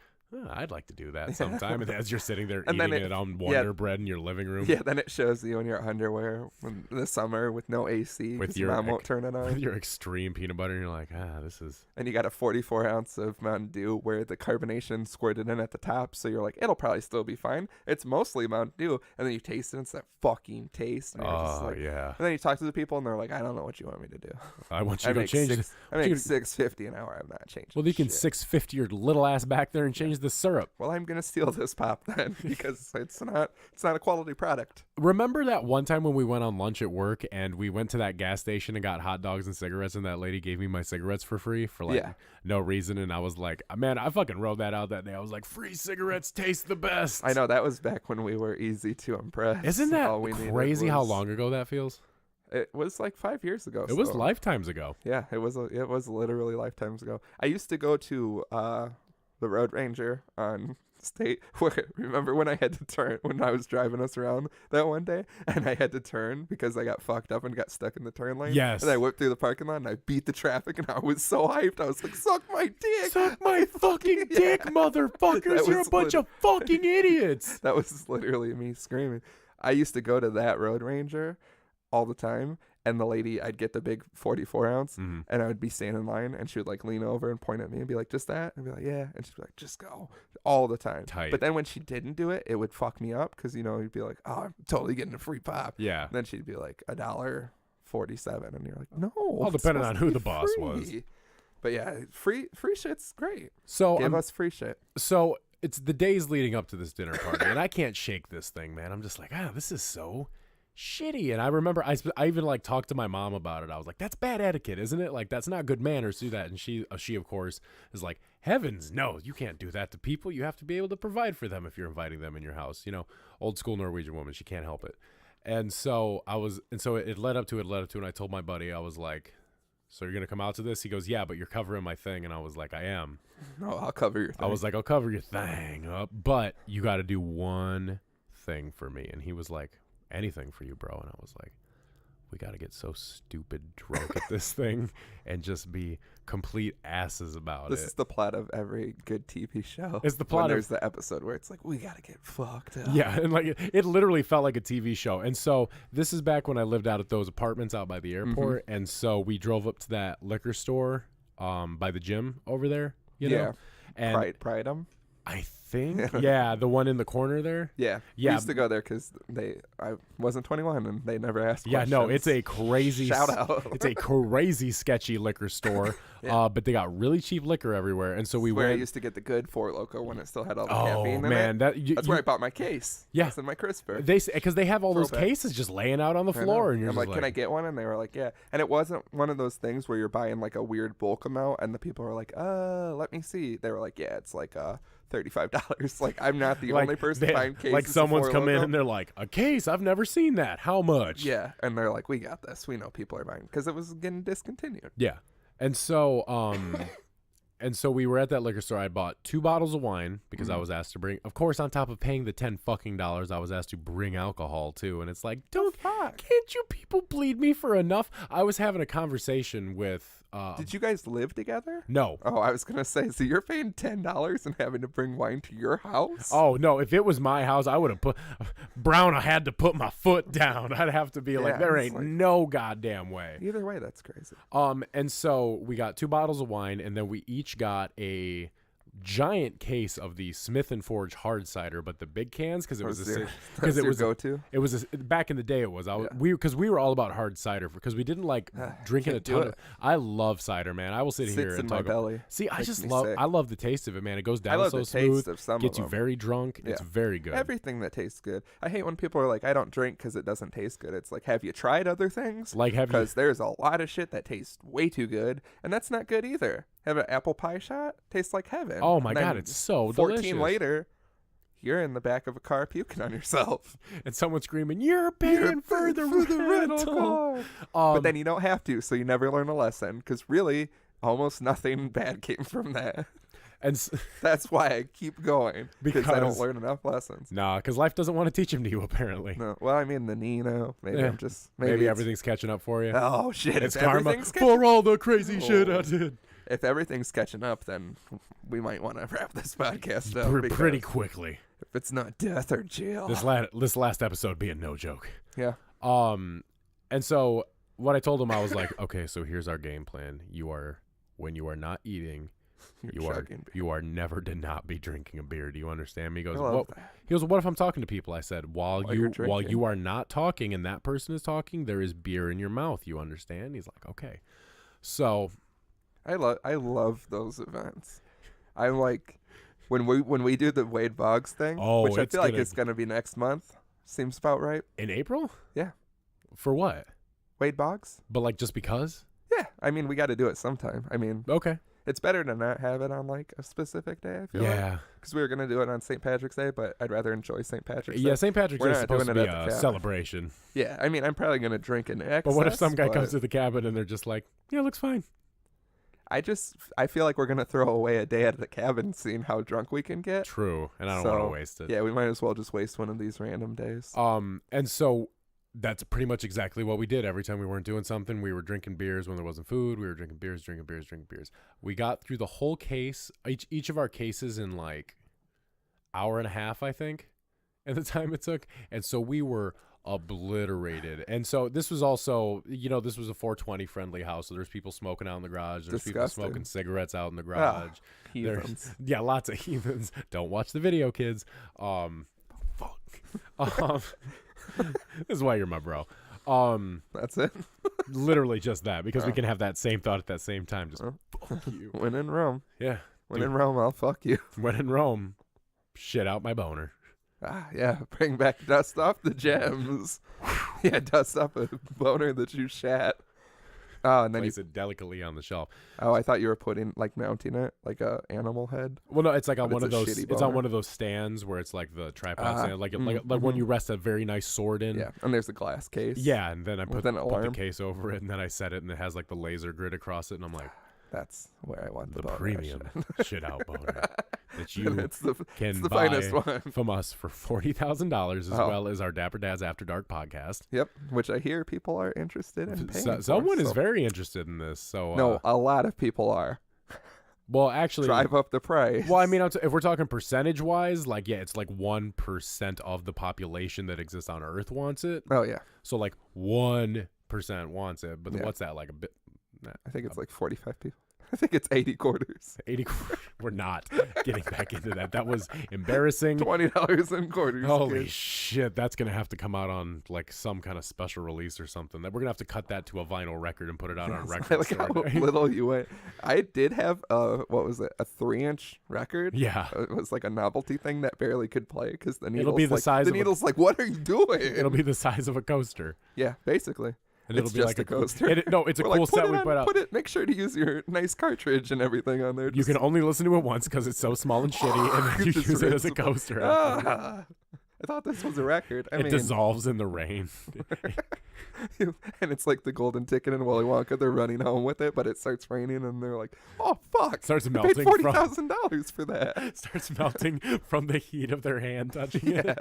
I'd like to do that sometime. And as you're sitting there eating it on Wonder Bread in your living room. Yeah, then it shows you in your underwear in the summer with no AC. With your mom won't turn it on. With your extreme peanut butter, and you're like, this is. And you got a 44 ounce of Mountain Dew where the carbonation squirted in at the top. So you're like, it'll probably still be fine. It's mostly Mountain Dew. And then you taste it, and it's that fucking taste. And you're just like, yeah. And then you talk to the people, and they're like, I don't know what you want me to do. I want you to go change it. I make $6.50 an hour. I'm not changing. Well, you can $6.50 your little ass back there and change the syrup. Well, I'm gonna steal this pop then, because it's not a quality product. Remember that one time when we went on lunch at work and we went to that gas station and got hot dogs and cigarettes, and that lady gave me my cigarettes for free for like no reason, and I was like, man, I fucking wrote that out that day. I was like, free cigarettes taste the best. I know, that was back when we were easy to impress. Isn't that crazy how long ago that feels? It was like 5 years ago. It was lifetimes ago. Yeah, it was literally lifetimes ago. I used to go to the Road Ranger on State. Remember when I had to turn, when I was driving us around that one day, and I had to turn because I got fucked up and got stuck in the turn lane? Yes. And I whipped through the parking lot and I beat the traffic, and I was so hyped. I was like, suck my dick. Suck my fucking dick, motherfuckers. You're a bunch of fucking idiots. That was literally me screaming. I used to go to that Road Ranger all the time, and the lady, I'd get the big 44 ounce, and I would be standing in line, and she would like lean over and point at me and be like, just that? And I'd be like, yeah. And she'd be like, just go, all the time. Tight. But then when she didn't do it, it would fuck me up, because, you know, you'd be like, oh, I'm totally getting a free pop. Yeah. And then she'd be like $1.47, and you're like, no. All depending on who the boss was. But yeah, free shit's great. So give us free shit. So it's the days leading up to this dinner party, and I can't shake this thing, man. I'm just like, this is so shitty. And I remember I even like talked to my mom about it. I was like, that's bad etiquette, isn't it? Like, that's not good manners to do that. And she of course is like, heavens no, you can't do that to people. You have to be able to provide for them if you're inviting them in your house. You know, old school Norwegian woman, she can't help it. And so it led up to it, and I told my buddy, I was like, so you're gonna come out to this? He goes, yeah, but you're covering my thing. And I was like, I am. No, I'll cover your thing. I was like, I'll cover your thing up, but you got to do one thing for me. And he was like, anything for you, bro. And I was like, we got to get so stupid drunk at this thing and just be complete asses about This is the plot of every good TV show. It's the plot. There's the episode where it's like, we got to get fucked up. Yeah, and like it literally felt like a TV show. And so this is back when I lived out at those apartments out by the airport. And so we drove up to that liquor store by the gym over there, you know? And Pride 'em? I think, yeah, the one in the corner there. Yeah. We used to go there because I wasn't 21 and they never asked questions. Yeah, no, it's a crazy shout out. It's a crazy sketchy liquor store, but they got really cheap liquor everywhere, and so we went. I used to get the good Four Loko when it still had all the caffeine in it. That's where I bought my case. Yeah, that's in my crisper. Because they have all those cases just laying out on the floor, and you're I'm like, can I get one? And they were like, yeah. And it wasn't one of those things where you're buying like a weird bulk amount, and the people are like, let me see. They were like, yeah, it's like $35. Like, I'm not the only person buying cases. Like someone's come in and they're like, a case? I've never seen that. How much? Yeah, and they're like, we got this. We know people are buying because it was getting discontinued. Yeah, and so we were at that liquor store. I bought 2 bottles of wine because I was asked to bring. Of course, on top of paying the $10 fucking, I was asked to bring alcohol too. And it's like, can't you people bleed me for enough? I was having a conversation with. Did you guys live together? No. Oh, I was gonna say. So you're paying $10 and having to bring wine to your house? Oh no! If it was my house, I would have put Brown. I had to put my foot down. I'd have to be like, there ain't no goddamn way. Either way, that's crazy. And so we got 2 bottles of wine, and then we each got a giant case of the Smith and Forge hard cider, but the big cans because it was go-to. It was back in the day. It was because we were all about hard cider because we didn't like drinking a ton. I love cider, man. I will sit here and talk. Belly. See, I love the taste of it, man. It goes down so smooth. Gets you very drunk. Yeah. It's very good. Everything that tastes good. I hate when people are like, I don't drink because it doesn't taste good. It's like, have you tried other things? Like, because there's a lot of shit that tastes way too good, and that's not good either. Have an apple pie shot? Tastes like heaven. Oh my God, it's so 14 delicious. later, you're in the back of a car puking on yourself. And someone's screaming, you're paying for the rental car. But then you don't have to, so you never learn a lesson. Because really, almost nothing bad came from that. And that's why I keep going. Because I don't learn enough lessons. Nah, because life doesn't want to teach them to you, apparently. No. Well, I mean, the Nino. Maybe I'm just... Maybe everything's catching up for you. Oh, shit. It's karma for all the crazy shit I did. If everything's catching up, then we might want to wrap this podcast up pretty quickly. If it's not death or jail. This last episode being no joke. Yeah. And so what I told him, I was like, okay, so here's our game plan. When you are not eating, you are never to not be drinking a beer. Do you understand me? He goes, what if I'm talking to people? I said, while you are not talking and that person is talking, there is beer in your mouth. You understand? He's like, okay. So I love those events. I like when we do the Wade Boggs thing, which I feel like it's gonna be next month. Seems about right. In April? Yeah. For what? Wade Boggs? But like just because? Yeah. I mean, we got to do it sometime. I mean, okay. It's better to not have it on like a specific day. I feel like. Because we were gonna do it on St. Patrick's Day, but I'd rather enjoy St. Patrick's Day. Yeah, St. Patrick's Day is supposed to be a celebration. Yeah, I mean, I'm probably gonna drink in excess. But what if some guy comes to the cabin and they're just like, yeah, it looks fine. I feel like we're going to throw away a day at the cabin seeing how drunk we can get. True. And I don't want to waste it. Yeah, we might as well just waste one of these random days. And so that's pretty much exactly what we did. Every time we weren't doing something, we were drinking beers when there wasn't food. We were drinking beers. We got through the whole case, each of our cases in like hour and a half, I think, at the time it took. And so we were obliterated. And so this was also, this was a 420 friendly house, so there's people smoking out in the garage, there's people smoking cigarettes out in the garage. Heathens. Yeah, lots of heathens. Don't watch the video, kids. Fuck. This is why you're my bro. That's it. Literally just that, because we can have that same thought at that same time. Just fuck you. When in Rome. Yeah. When in Rome, I'll fuck you. When in Rome, shit out my boner. Yeah, bring back dust off the gems. Yeah, dust off a boner that you shat. Oh, and then place it delicately on the shelf. Oh, I thought you were mounting it like a animal head. Well, no, it's like on one of those. It's on one of those stands where it's like the tripod stand, like when you rest a very nice sword in. Yeah, and there's a glass case. Yeah, and then I put the case over it, and then I set it, and it has like the laser grid across it, and I'm like, that's where I want the premium shit out boner that you can the buy finest one from us for $40,000, as well as our Dapper Dad's After Dark podcast. Yep, which I hear people are interested in paying someone is very interested in this. So no, a lot of people are. Well, actually, drive up the price. Well, I mean, if we're talking percentage-wise, like, yeah, it's like 1% of the population that exists on Earth wants it. Oh yeah. So like 1% wants it, but what's that like a bit? I think it's like 45 people. I think it's 80 quarters. 80. We're not getting back into that. That was embarrassing. $20 in quarters. Holy shit. That's going to have to come out on like some kind of special release or something. We're going to have to cut that to a vinyl record and put it out on a record like store. How little you went. I did have, what was it, a 3-inch record? Yeah. It was like a novelty thing that barely could play because the needle's It'll be the size the needle's like, what are you doing? It'll be the size of a coaster. Yeah, basically. And it'll be just like a coaster. It's a cool set we put out. Make sure to use your nice cartridge and everything on there. You can only listen to it once because it's so small and shitty, and then you use it as a coaster. I thought this was a record. It dissolves in the rain. And it's like the golden ticket in Willy Wonka. They're running home with it, but it starts raining, and they're like, "Oh fuck!" Starts melting. I paid $40,000 for that. Starts melting from the heat of their hand touching it.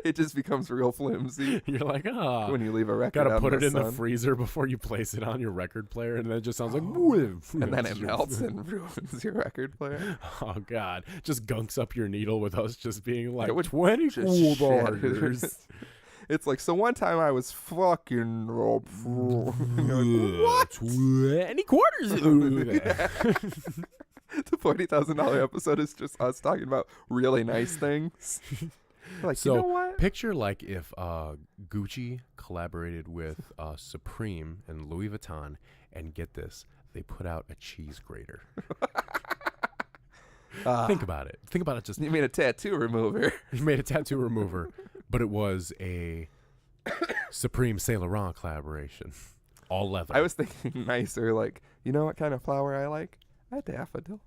It just becomes real flimsy. You're like, when you leave a record, gotta put it in sun. the freezer before you place it on your record player, and then it just sounds like, and then it melts and ruins your record player. Oh god, just gunks up your needle with us just being like $20. It's like, so one time I was fucking like, what? 20 quarters. The $40,000 episode is just us talking about really nice things. Like, so, you know what? Picture like if Gucci collaborated with Supreme and Louis Vuitton, and get this, they put out a cheese grater. Think about it. Just you made a tattoo remover. You made a tattoo remover, but it was a Supreme Saint Laurent collaboration, all leather. I was thinking nicer, like, you know what kind of flower I like? A daffodil.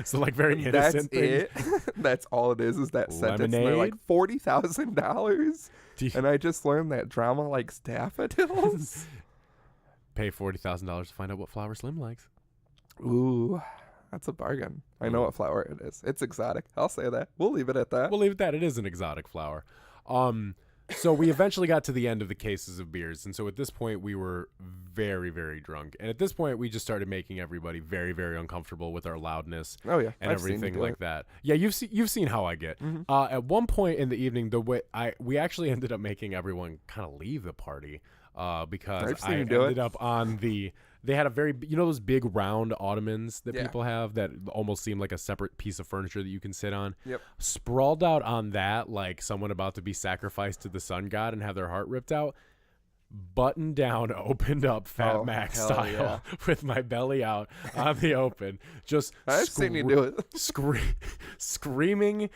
So like very innocent. That's thing. it. That's all it is that sentence. And they're like $40,000, and I just learned that drama likes daffodils. Pay $40,000 to find out what flower Slim likes. Ooh, that's a bargain. I know what flower it is. It's exotic. I'll say that. We'll leave it at that. It is an exotic flower. So we eventually got to the end of the cases of beers, and so at this point we were very, very drunk. And at this point we just started making everybody very, very uncomfortable with our loudness. Oh yeah, and everything like that. Yeah, you've seen how I get. Mm-hmm. At one point in the evening, we actually ended up making everyone kind of leave the party because I ended up on the. They had a very, those big round ottomans that people have that almost seem like a separate piece of furniture that you can sit on. Yep. Sprawled out on that like someone about to be sacrificed to the sun god and have their heart ripped out. Buttoned down, opened up, Fat Mac style, with my belly out on the open. Just I've seen you do it. screaming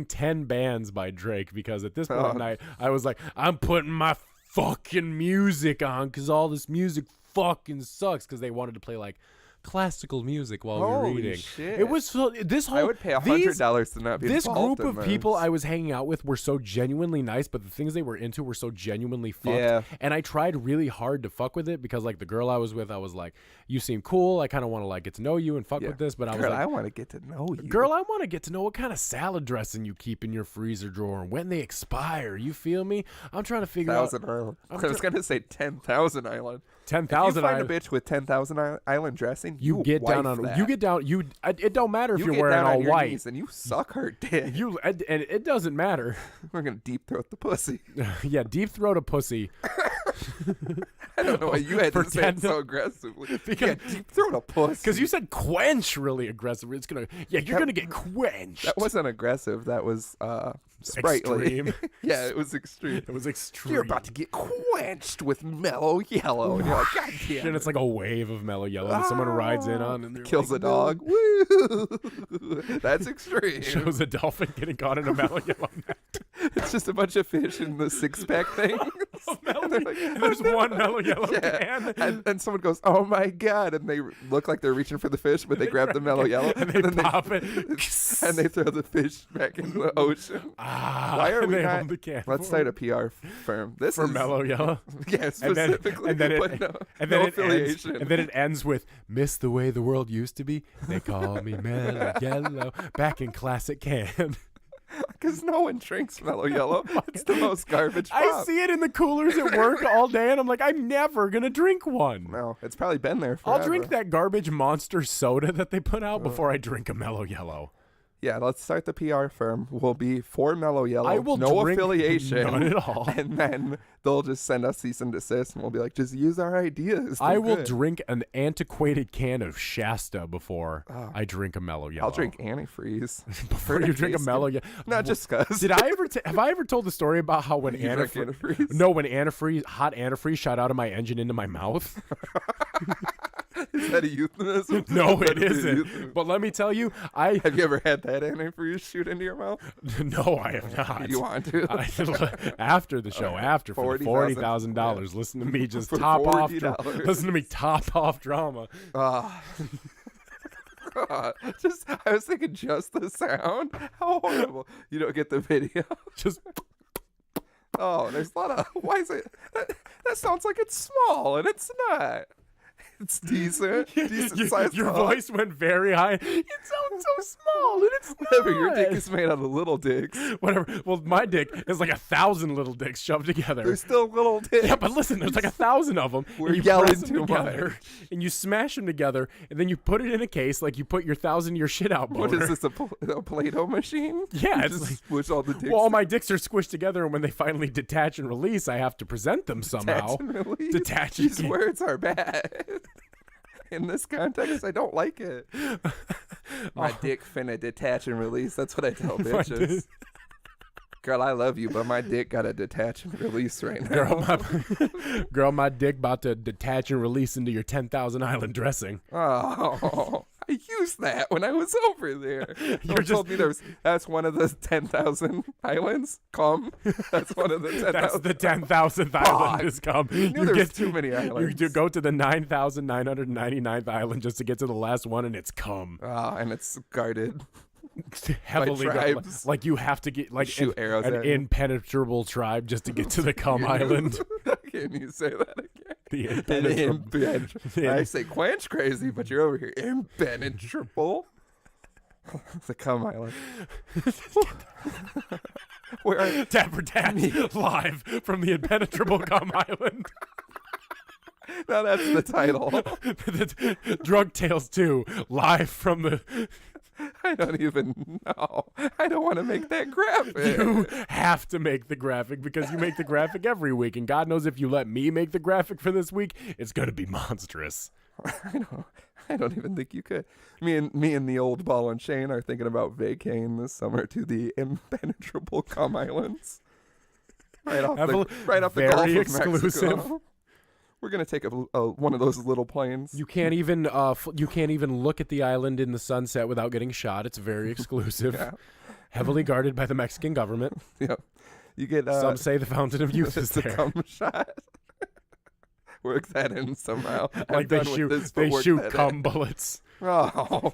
10 bands by Drake, because at this point at night I was like, I'm putting my fucking music on because all this music fucking sucks, because they wanted to play like classical music while we were eating. Shit. It was so, this whole I would pay $100 to not be this involved group in of people I was hanging out with were so genuinely nice, but the things they were into were so genuinely fucked. Yeah. And I tried really hard to fuck with it, because like the girl I was with, I was like, you seem cool, I kind of want to like get to know you and fuck with this, but I was like, I want to get to know you. Girl, I want to get to know what kind of salad dressing you keep in your freezer drawer and when they expire. You feel me? I'm trying to figure out. 1,000 Island. I was gonna say 10,000 Island. 10,000 If you find a bitch with 10,000 Island dressing, you get down on that. You get down. It don't matter if you you're get wearing down all on your white. Knees and you suck her dick. And it doesn't matter. We're gonna deep throat the pussy. Yeah, deep throat a pussy. I don't know why you had to say it so aggressively. Because deep throat a pussy. Because you said quench really aggressively. It's gonna. Yeah, you're gonna get quenched. That wasn't aggressive. That was sprightly. Extreme. Yeah, it was extreme. It was extreme. You're about to get quenched with mellow yellow. And you're like, God damn. And it's like a wave of mellow yellow that someone rides in on and kills like, a dog. Woo! That's extreme. Shows a dolphin getting caught in a mellow yellow net. It's just a bunch of fish in the 6-pack thing. And there's one mellow yellow can. And someone goes, oh my God. And they look like they're reaching for the fish, but they grab the mellow yellow. And they pop it. And they throw the fish back in the ocean. Why are we not? Let's start a PR firm. This for is mellow yellow. Yeah, specifically. And then affiliation. And then it ends with, miss the way the world used to be. They call me mellow yellow. Back in classic can. Because no one drinks mellow yellow. It's the most garbage pop. I see it in the coolers at work all day, and I'm like, I'm never going to drink one. No, it's probably been there forever. I'll drink that garbage Monster soda that they put out before I drink a mellow yellow. Yeah, let's start the PR firm. We'll be for Mellow Yellow. I will no drink affiliation. None at all. And then they'll just send us cease and desist, and we'll be like, just use our ideas. I will drink an antiquated can of Shasta before I drink a Mellow Yellow. I'll drink antifreeze. Before you drink a Mellow Yellow. Not just because. Have I ever told the story about how when antifreeze? No, when hot antifreeze shot out of my engine into my mouth. Is that a euphemism? No, it isn't. But let me tell you, have you ever had that antifreeze shoot into your mouth? No, I have not. You want to? After the show, for the $40,000, listen to me just top off. Listen to me top off drama. I was thinking just the sound. How horrible! You don't get the video. Just. Oh, there's a lot of. Why is it? That sounds like it's small, and it's not. It's decent size. Your voice went very high. It sounds so small, and it's whatever. not. Your dick is made out of little dicks. Whatever. Well, my dick is like 1,000 little dicks shoved together. They're still little dicks. Yeah, but listen, there's like 1,000 of them. We're yelling too much. And you smash them together, and then you put it in a case like you put your 1,000-year shit out boner. What is this, a Play-Doh machine? Yeah, it's like squish all the dicks. Well, all my dicks are squished together, and when they finally detach and release, I have to present them somehow. Detach. These words are bad. In this context, I don't like it. My dick finna detach and release. That's what I tell bitches. Girl, I love you, but my dick gotta detach and release right now. Girl, my dick about to detach and release into your 10,000 Island dressing. Oh, I used that when I was over there. You told me that's one of the 10,000 islands. Come, that's one of the 10,000. That's the 10,000th island is come. You get too many islands. You go to the 9,999th island just to get to the last one, and it's come. And it's guarded. Heavily like you have to get like shoot arrows an impenetrable tribe just to get to the cum island. Can you say that again? I say quench crazy, but you're over here impenetrable. The cum island. Where are Dapper Dads live from the impenetrable cum island? Now that's the title. Drug Tales 2 live from the. I don't even know. I don't want to make that graphic. You have to make the graphic because you make the graphic every week, and God knows if you let me make the graphic for this week, it's going to be monstrous. I don't even think you could. Me and the old ball and chain are thinking about vacating this summer to the impenetrable cum islands. Right off the Gulf of exclusive. Mexico. We're gonna take one of those little planes. You can't even look at the island in the sunset without getting shot. It's very exclusive, Yeah. Heavily guarded by the Mexican government. Yep. You get some say the Fountain of Youth is there. Cum shot. Work that in somehow. Like they shoot cum bullets. Oh.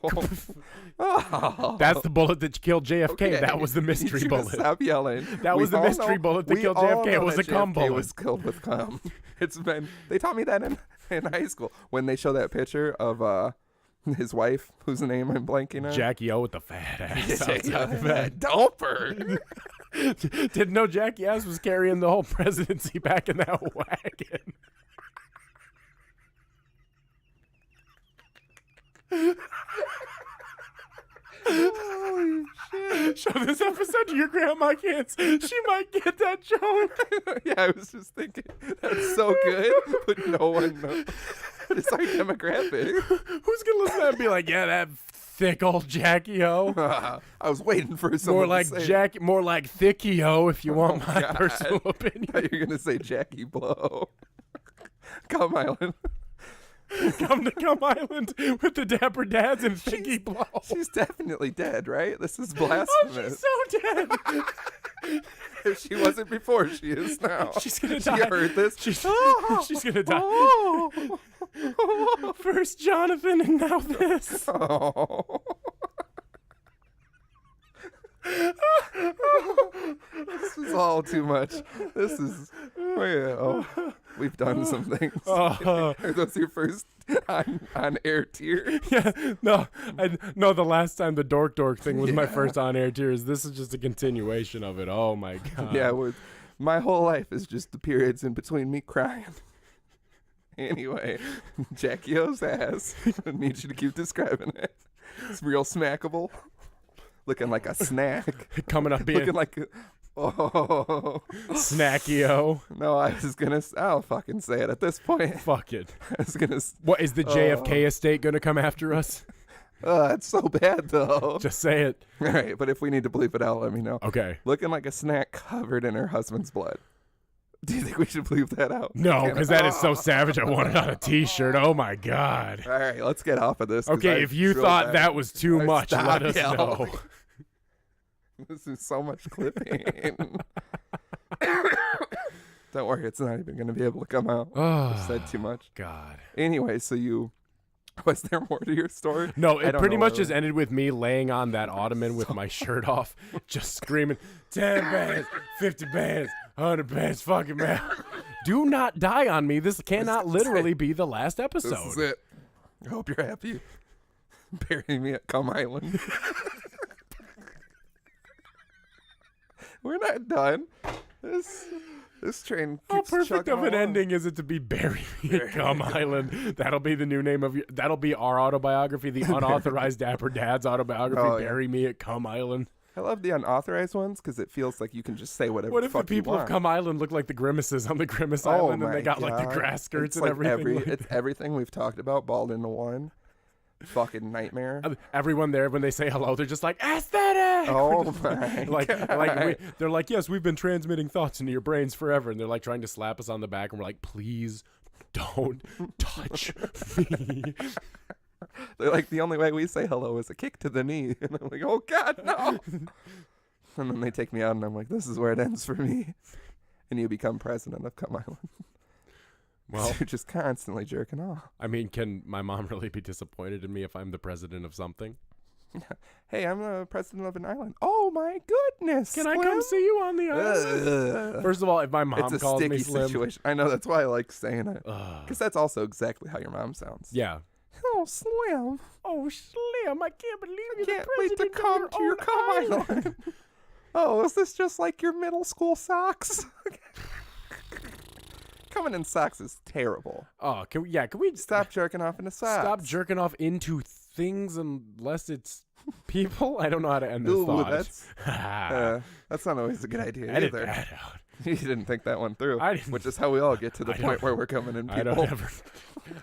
That's the bullet that killed JFK. Okay. That was the mystery bullet. Stop yelling. That was the mystery bullet that killed JFK. It was a cum bullet. JFK was killed with cum. They taught me that in high school when they show that picture of his wife, whose name I'm blanking on. Jackie O with the fat ass. Dapper. Didn't know Jackie ass was carrying the whole presidency back in that wagon. Holy shit. Show this episode to your grandma, kids. She might get that joke. Yeah, I was just thinking, that's so good, but no one knows. It's our demographic. Who's going to listen to that and be like, yeah, that thick old Jackie O? I was waiting for someone more like Thicky O, if you want my personal opinion. I thought you were going to say Jackie Blow. Cum Island. Come to Cum Island with the Dapper Dads and Thicky Blow. She's definitely dead, right? This is blasphemous. Oh, she's so dead. If she wasn't before, she is now. She's going to die. You heard this? She's going to die. First Jonathan and now this. Oh. This is all too much. This is... we've done some things. Are those your first on-air tears? Yeah, no, the last time the dork thing was my first on-air tears. This is just a continuation of it. Oh, my God. Yeah, my whole life is just the periods in between me crying. Anyway, Jackie O's ass. I need you to keep describing it. It's real smackable. looking like a snack. Coming up being looking like Snacky-o. No, I don't fucking say it at this point. Fuck it. I was gonna. What, is the JFK estate gonna come after us? It's so bad though. Just say it. All right, but if we need to bleep it out, let me know. Okay. Looking like a snack covered in her husband's blood. Do you think we should bleep that out? No, because that is so savage. I want it on a T-shirt. Oh my god. All right, let's get off of this. Okay, if you thought that was too much, let us know. This is so much clipping. Don't worry, it's not even going to be able to come out. I said too much. God. Anyway, was there more to your story? No, it pretty much just ended with me laying on that ottoman with my shirt off, just screaming, 10 bands, 50 bands, 100 bands, fucking man. Do not die on me. This cannot literally be the last episode. This is it. I hope you're happy. Bury me at Cum Island. We're not done. This train keeps How perfect of an along. ending is it to be Bury Me at Cum Island? That'll be the new name of that'll be our autobiography, the unauthorized Dapper Dad's autobiography, Bury Me at Cum Island. I love the unauthorized ones because it feels like you can just say whatever. What if the people of Cum Island look like the Grimaces on the Grimace Island and they got like the grass skirts and everything? It's everything we've talked about balled into one. Fucking nightmare. Everyone there, when they say hello, they're just like, aesthetic! Oh my God. They're like, yes, we've been transmitting thoughts into your brains forever. And they're like trying to slap us on the back. And we're like, please don't touch me. They're like, the only way we say hello is a kick to the knee. And I'm like, oh God, no. And then they take me out and I'm like, this is where it ends for me. And you become president of Cum Island. Well, you're just constantly jerking off. I mean, can my mom really be disappointed in me if I'm the president of something? Hey, I'm the president of an island. Oh my goodness! Can I come see you on the island? First of all, if my mom calls me Slim, situation. I know, that's why I like saying it, because that's also exactly how your mom sounds. Yeah. Oh, Slim. Oh, Slim. I can't believe you. Can't wait to come to your Cum Island. Oh, is this just like your middle school socks? Coming in socks is terrible. Oh, can we stop jerking off into socks? Stop jerking off into things unless it's people? I don't know how to end this thought. That's not always a good idea Edit either. that out. You didn't think that one through, which is how we all get to the point where we're coming in people.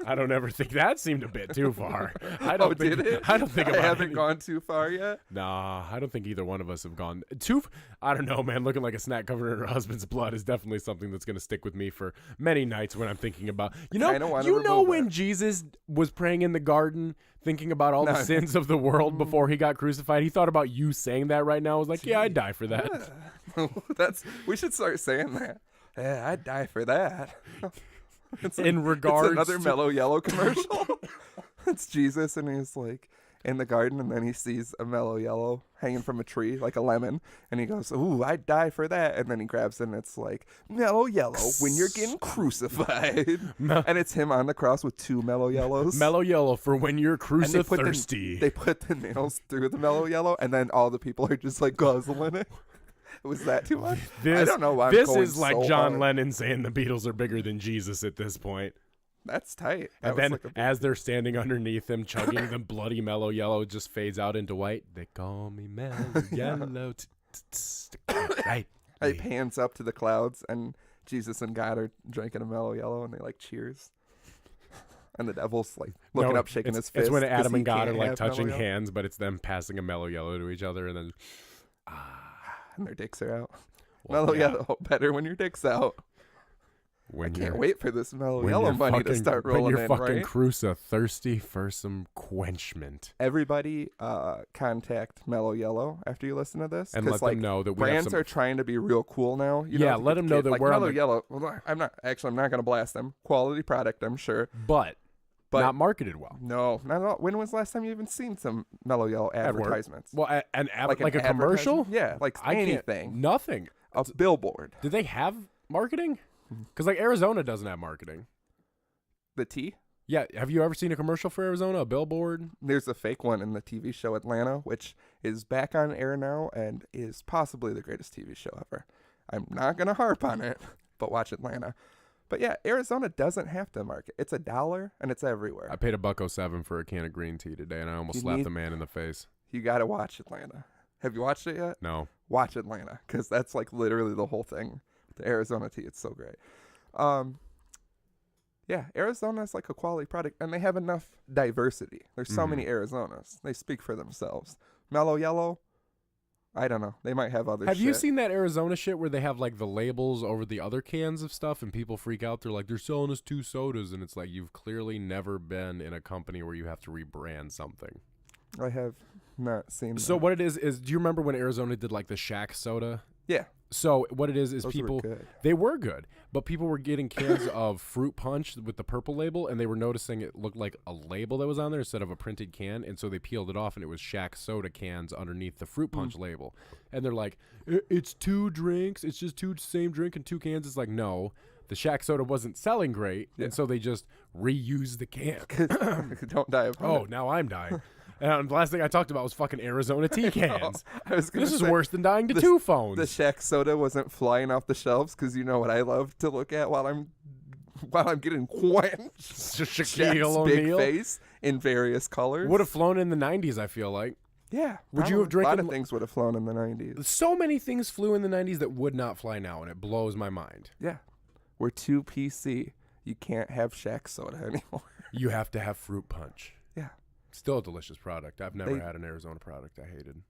I don't ever think that seemed a bit too far. I don't think I haven't gone too far yet. Nah, I don't think either one of us have gone too. I don't know, man. Looking like a snack covered in her husband's blood is definitely something that's going to stick with me for many nights when I'm thinking about. You know when Jesus was praying in the garden, thinking about all the sins of the world before he got crucified. He thought about you saying that right now. I was like, yeah, I'd die for that. We should start saying that. Yeah, I'd die for that. It's another Mellow Yellow commercial. It's Jesus, and he's like in the garden, and then he sees a Mellow Yellow hanging from a tree, like a lemon, and he goes, "Ooh, I'd die for that." And then he grabs it, and it's like Mellow Yellow when you're getting crucified, and it's him on the cross with two Mellow Yellows. Mellow Yellow for when you're thirsty. They put the nails through the Mellow Yellow, and then all the people are just like guzzling it. Was that too much? I don't know why. This is like John Lennon saying the Beatles are bigger than Jesus at this point. That's tight. And then as they're standing underneath him, chugging the bloody Mellow Yellow, it just fades out into white. They call me Mellow Yellow. Right. It pans up to the clouds, and Jesus and God are drinking a Mellow Yellow, and they like cheers. And the devil's like looking up, shaking his fist. It's when Adam and God are like touching hands, but it's them passing a Mellow Yellow to each other, and then and their dicks are out. Mellow Yellow, better when your dick's out. I can't wait for this Mellow Yellow money to start rolling in, when you're fucking right? Crusoe thirsty for some quenchment. Everybody contact Mellow Yellow after you listen to this. And let them know that brands are trying to be real cool now. Let them know that we're Mellow Yellow. Well, I'm not going to blast them. Quality product, I'm sure. But not marketed well. No, not at all. When was the last time you even seen some Mellow Yellow advertisements? Well, like a commercial? Yeah, like anything. Nothing. A billboard. Do they have marketing? Because like Arizona doesn't have marketing. The tea? Yeah. Have you ever seen a commercial for Arizona? A billboard? There's a fake one in the TV show Atlanta, which is back on air now and is possibly the greatest TV show ever. I'm not going to harp on it, but watch Atlanta. But yeah, Arizona doesn't have to market. It's $1 and it's everywhere. I paid $1.07 for a can of green tea today, and I almost slapped the man in the face. You got to watch Atlanta. Have you watched it yet? No. Watch Atlanta, because that's like literally the whole thing. The Arizona tea, it's so great. Yeah, Arizona is like a quality product, and they have enough diversity. There's so many Arizonas. They speak for themselves. Mellow Yellow, I don't know. They might have other Have you seen that Arizona shit where they have like the labels over the other cans of stuff and people freak out? They're like, they're selling us 2 sodas. And it's like, you've clearly never been in a company where you have to rebrand something. I have not seen that. So what it is do you remember when Arizona did like the Shack soda? Yeah. So what it is Those people, were good. They were good, but people were getting cans of fruit punch with the purple label, and they were noticing it looked like a label that was on there instead of a printed can, and so they peeled it off, and it was Shack soda cans underneath the fruit punch label. And they're like, it's 2 drinks, it's just 2 same drink and 2 cans. It's like, no, the Shack soda wasn't selling great, and so they just reused the can. Don't die of hunger. Oh, now I'm dying. And the last thing I talked about was fucking Arizona tea cans. This is worse than dying to 2 phones. The Shack soda wasn't flying off the shelves because you know what I love to look at while I'm getting quenched. Shaquille big O'Neal face in various colors. Would have flown in the 90s, I feel like. Yeah. Would you have drank a lot of things would have flown in the 90s. So many things flew in the 90s that would not fly now, and it blows my mind. Yeah. We're too PC. You can't have Shack soda anymore. You have to have fruit punch. Yeah. Still a delicious product. I've never had an Arizona product I hated.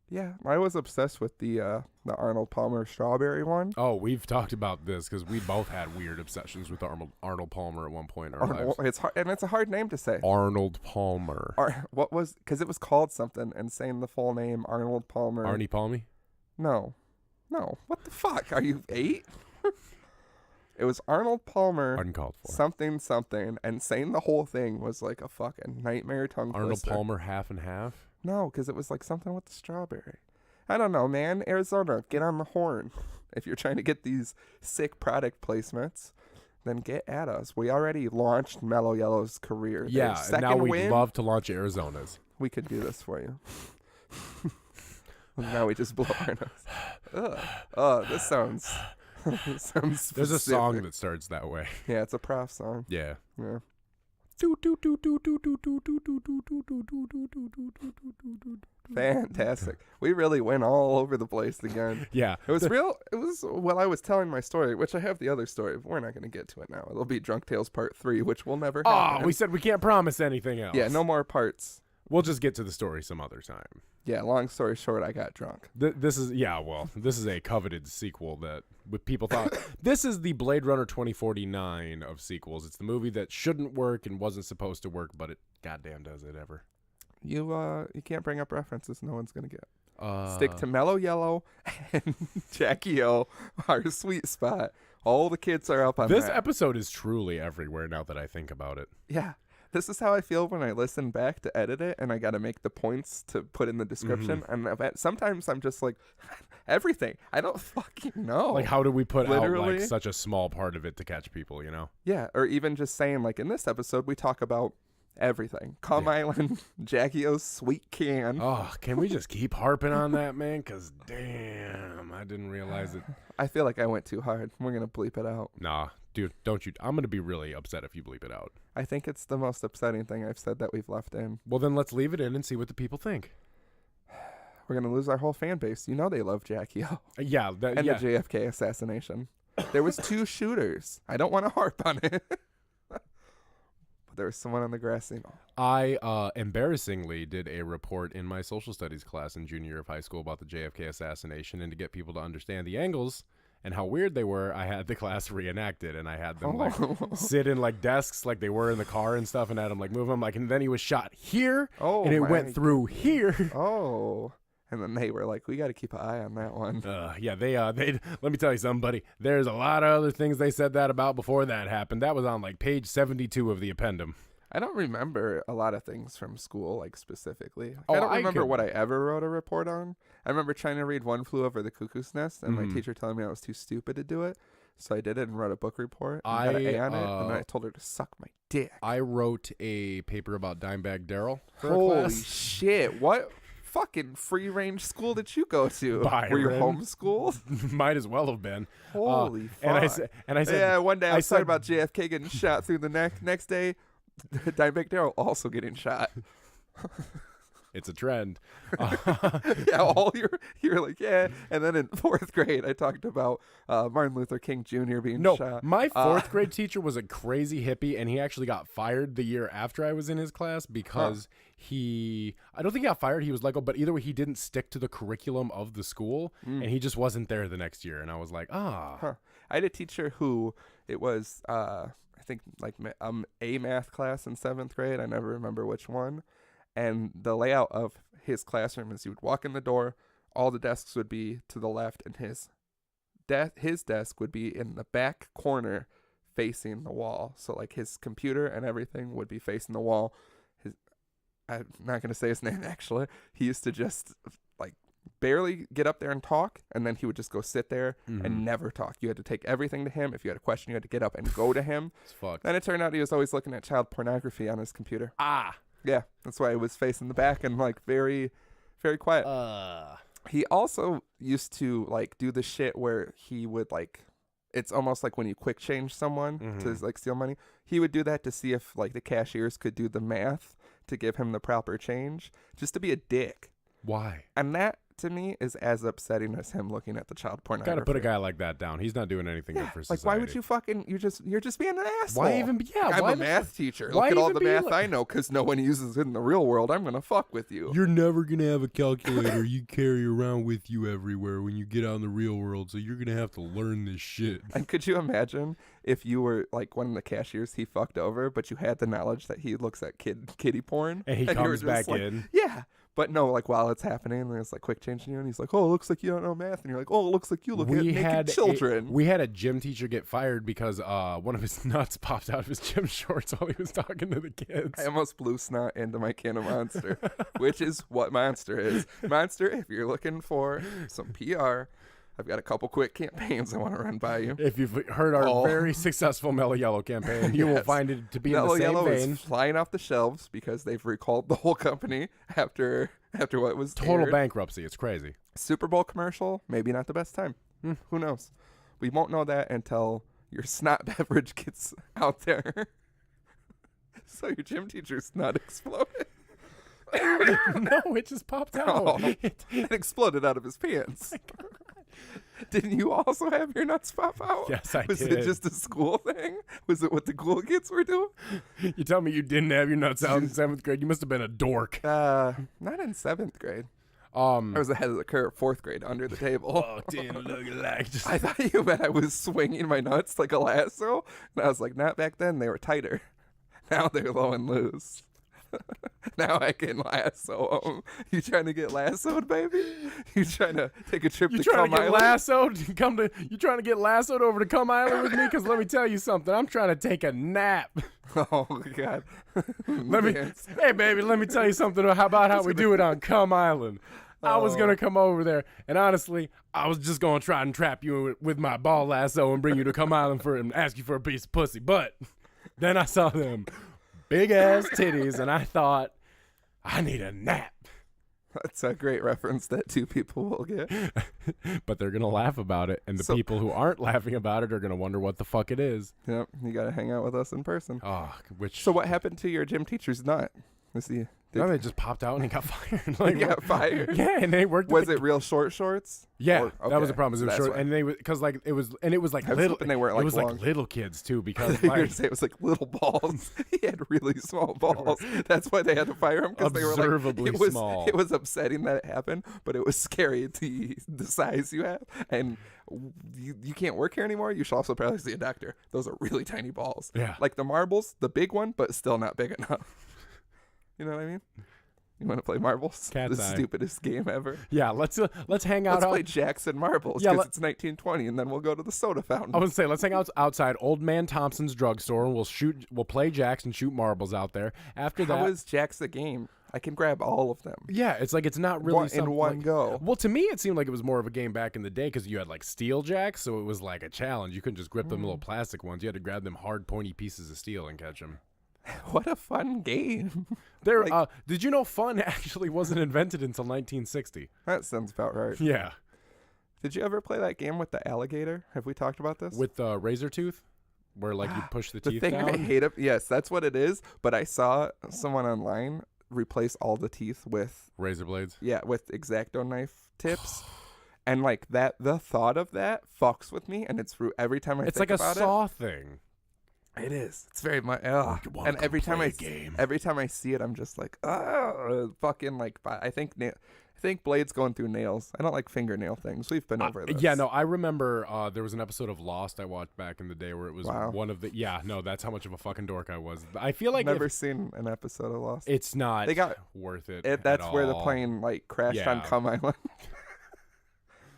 Yeah, I was obsessed with the Arnold Palmer strawberry one. Oh, we've talked about this because we both had weird obsessions with Arnold Palmer at one point in our lives. It's hard, and it's a hard name to say. Arnold Palmer. Because it was called something, and saying the full name, Arnold Palmer. Arnie Palmy? No. What the fuck? Are you 8? It was Arnold Palmer. Uncalled for. Something, and saying the whole thing was like a fucking nightmare tongue Arnold twister. Palmer half and half? No, because it was like something with the strawberry. I don't know, man. Arizona, get on the horn. If you're trying to get these sick product placements, then get at us. We already launched Mellow Yellow's career. Yeah, and now we'd love to launch Arizona's. We could do this for you. Now we just blow our nose. Oh, this sounds... There's a song that starts that way. Yeah, it's a prof song. Yeah. Fantastic. We really went all over the place again. Yeah. It was while I was telling my story, which I have the other story, but we're not going to get to it now. It'll be Drunk Tales Part 3, which will never happen. Oh, we said we can't promise anything else. Yeah, no more parts. We'll just get to the story some other time. Yeah, long story short, I got drunk. This is a coveted sequel that people thought. This is the Blade Runner 2049 of sequels. It's the movie that shouldn't work and wasn't supposed to work, but it goddamn does it ever. You can't bring up references no one's going to get. Stick to Mellow Yellow and Jackie O, our sweet spot. All the kids are up on this that. episode is truly everywhere now that I think about it. Yeah. This is how I feel when I listen back to edit it, and I got to make the points to put in the description. And sometimes I'm just like, everything. I don't fucking know. Like, how do we put out like such a small part of it to catch people, you know? Yeah, or even just saying, like, in this episode, we talk about everything. Calm Island, Jackie O's sweet can. Oh, can we just keep harping on that, man? Because, damn, I didn't realize it. I feel like I went too hard. We're going to bleep it out. Nah, dude, don't you. I'm going to be really upset if you bleep it out. I think it's the most upsetting thing I've said that we've left in. Well, then let's leave it in and see what the people think. We're going to lose our whole fan base. You know they love Jackie O. Yeah. The JFK assassination. There was 2 shooters. I don't want to harp on it. But there was someone on the grassy knoll. I embarrassingly did a report in my social studies class in junior year of high school about the JFK assassination, and to get people to understand the angles and how weird they were, I had the class reenacted, and I had them like sit in like desks like they were in the car and stuff, and had them like move them like, and then he was shot here, and it went through here. Oh, and then they were like, we got to keep an eye on that one. Yeah, they let me tell you something, buddy. There's a lot of other things they said that about before that happened. That was on like page 72 of the appendum. I don't remember a lot of things from school, like specifically. I don't remember what I ever wrote a report on. I remember trying to read One Flew Over the Cuckoo's Nest, and my teacher telling me I was too stupid to do it. So I did it and wrote a book report. I got an A on it, and then I told her to suck my dick. I wrote a paper about Dimebag Darrell. Holy shit. What fucking free-range school did you go to? Byron. Were you homeschooled? Might as well have been. Holy fuck. And I said, yeah, one day I was talking about JFK getting shot through the neck. Next day, Dimebag Darrell also getting shot. It's a trend. Yeah, you're like, yeah. And then in 4th grade, I talked about Martin Luther King Jr. being shot. My 4th grade teacher was a crazy hippie, and he actually got fired the year after I was in his class because I don't think he got fired. He was let go, but either way, he didn't stick to the curriculum of the school, and he just wasn't there the next year. And I was like, I had a teacher who it was, I think like a math class in 7th grade. I never remember which one. And the layout of his classroom is you would walk in the door, all the desks would be to the left, and his desk would be in the back corner facing the wall. So like his computer and everything would be facing the wall. I'm not going to say his name actually. He used to just like barely get up there and talk, and then he would just go sit there and never talk. You had to take everything to him. If you had a question, you had to get up and go to him. It's fucked. Then it turned out he was always looking at child pornography on his computer. Yeah, that's why it was facing the back and like very, very quiet. He also used to like do the shit where he would like, it's almost like when you quick change someone to like steal money. He would do that to see if like the cashiers could do the math to give him the proper change, just to be a dick. Why? And that to me is as upsetting as him looking at the child pornography. Gotta put a guy like that down. He's not doing anything good for society. Like, why would you fucking, you're just being an asshole. Why even be, I'm a math teacher. Look at all the math I know, because no one uses it in the real world. I'm gonna fuck with you. You're never gonna have a calculator you carry around with you everywhere when you get out in the real world, so you're gonna have to learn this shit. And could you imagine if you were like one of the cashiers he fucked over, but you had the knowledge that he looks at kiddie porn, and he comes back like, in? Yeah. But no, like while it's happening, there's like quick changing you, and he's like, "Oh, it looks like you don't know math," and you're like, "Oh, it looks like you look at naked children." We had a gym teacher get fired because one of his nuts popped out of his gym shorts while he was talking to the kids. I almost blew snot into my can of Monster, which is what Monster is. Monster, if you're looking for some PR, I've got a couple quick campaigns I want to run by you. If you've heard our very successful Mellow Yellow campaign, you will find it to be Mellow in the same Yellow vein. Is flying off the shelves because they've recalled the whole company after what was total aired. Bankruptcy. It's crazy. Super Bowl commercial, maybe not the best time. Who knows? We won't know that until your snot beverage gets out there. So your gym teacher's snot exploded. No, it just popped out. Oh, it exploded out of his pants. Didn't you also have your nuts pop out? Yes, I did. Was it just a school thing? Was it what the cool kids were doing? You tell me you didn't have your nuts out in 7th grade. You must have been a dork. Not in 7th grade. I was ahead of the curve, 4th grade, under the table. Oh, didn't look like. I thought you meant I was swinging my nuts like a lasso, and I was like, not back then. They were tighter. Now they're low and loose. Now I can lasso them. You trying to get lassoed, baby? You trying to take a trip to Cum Island? You trying to get lassoed over to Cum Island with me? Because let me tell you something. I'm trying to take a nap. Oh, God. Hey, baby, let me tell you something about how we do it on Cum Island. I was going to come over there, and honestly, I was just going to try and trap you with my ball lasso and bring you to Cum Island and ask you for a piece of pussy. But then I saw them big-ass titties, and I thought, I need a nap. That's a great reference that two people will get. But they're going to laugh about it, and the people who aren't laughing about it are going to wonder what the fuck it is. Yep, you got to hang out with us in person. So what happened to your gym teacher's nut? They just popped out and he got fired. He got fired? Yeah, and they worked. Was it real short shorts? Yeah, that was the problem. It was short, and it was like little. And they weren't like long. Like little kids too, because you were gonna say it was like little balls. He had really small balls. That's why they had to fire him, because they were like small. It was upsetting that it happened, but it was scary the size you have, and you can't work here anymore. You should also probably see a doctor. Those are really tiny balls. Yeah, like the marbles, the big one, but still not big enough. You know what I mean? You want to play marbles? Cat's the eye. Stupidest game ever. Yeah, let's hang out. Let's play jacks and marbles, because it's 1920, and then we'll go to the soda fountain. I would say let's hang out outside Old Man Thompson's drugstore, and we'll play jacks and shoot marbles out there. After that, how is jacks a game? I can grab all of them. Yeah, it's like it's not really in one go. Well, to me, it seemed like it was more of a game back in the day, because you had like steel jacks, so it was like a challenge. You couldn't just grip them little plastic ones. You had to grab them hard, pointy pieces of steel and catch them. What a fun game. Did you know fun actually wasn't invented until 1960? That sounds about right. Yeah. Did you ever play that game with the alligator? Have we talked about this? With razor tooth? Where like you push the teeth thing down? I hate it. Yes, that's what it is. But I saw someone online replace all the teeth with razor blades. Yeah, with X-Acto knife tips. And like that, the thought of that fucks with me, and it's every time I think about it. It's like a Saw thing. It is. It's very much. And every time I see it, I'm just like, fucking like. I think Blade's going through nails. I don't like fingernail things. We've been over this. Yeah, no, I remember there was an episode of Lost I watched back in the day where it was one of the. Yeah, no, that's how much of a fucking dork I was. I feel like never seen an episode of Lost. It's not. Worth it. That's at where all. the plane like crashed on Cum Island.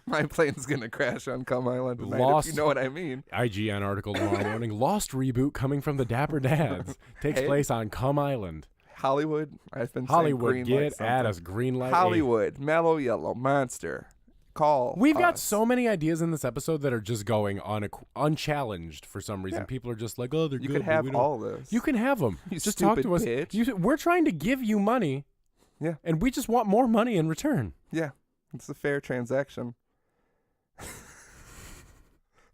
My plane's gonna crash on Cum Island tonight, Lost, if you know what I mean. IGN article tomorrow morning. Lost reboot coming from the Dapper Dads takes place on Cum Island. Hollywood. I've been Hollywood. Saying Get at us. Green light. Hollywood. Mellow Yellow Monster. Call. We've got so many ideas in this episode that are just going unchallenged for some reason. Yeah. People are just like, oh, they're good. You can have all this. You can have them. You just talk to us. We're trying to give you money. Yeah. And we just want more money in return. Yeah. It's a fair transaction.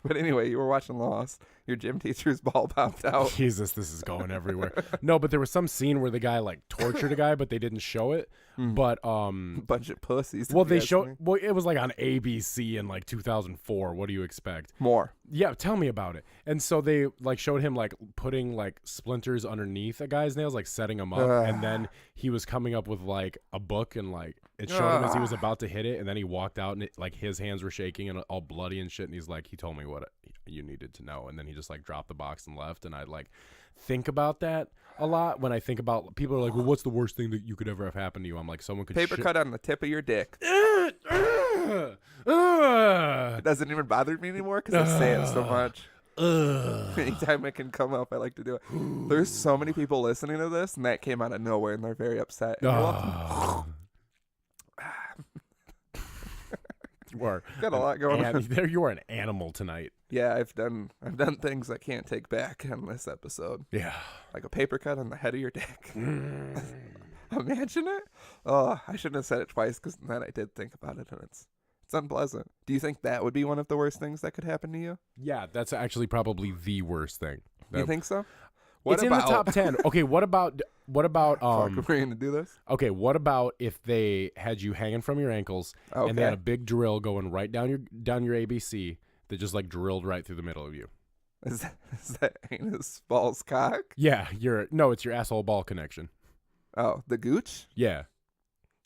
But anyway, you were watching Lost. Your gym teacher's ball popped out. Jesus, this is going everywhere. No, but there was some scene where the guy like tortured a guy, but they didn't show it. But bunch of pussies. Well, they showed. Well, it was like on ABC in like 2004. What do you expect? More. Yeah, tell me about it. And so they like showed him like putting like splinters underneath a guy's nails, like setting him up, and then he was coming up with like a book and like it showed him as he was about to hit it, and then he walked out and it, like his hands were shaking and all bloody and shit, and he's like, he told me what you needed to know, and then he just like dropped the box and left. And I like think about that a lot when I think about people are like, well, what's the worst thing that you could ever have happened to you? I'm like, someone could paper cut on the tip of your dick. It doesn't even bother me anymore because I say it so much. Anytime it can come up, I like to do it. There's so many people listening to this, and that came out of nowhere, and they're very upset. You are got a lot going on. There, you are an animal tonight. Yeah, I've done things I can't take back on this episode. Yeah, like a paper cut on the head of your dick. Imagine it. Oh, I shouldn't have said it twice because then I did think about it, and it's unpleasant. Do you think that would be one of the worst things that could happen to you? Yeah, that's actually probably the worst thing. You think so? It's in the top 10. Okay, what about we're gonna do this? Okay, what about if they had you hanging from your ankles and they had a big drill going right down your ABC that just like drilled right through the middle of you? Is that anus balls cock? Yeah, it's your asshole ball connection. Oh, the gooch? Yeah.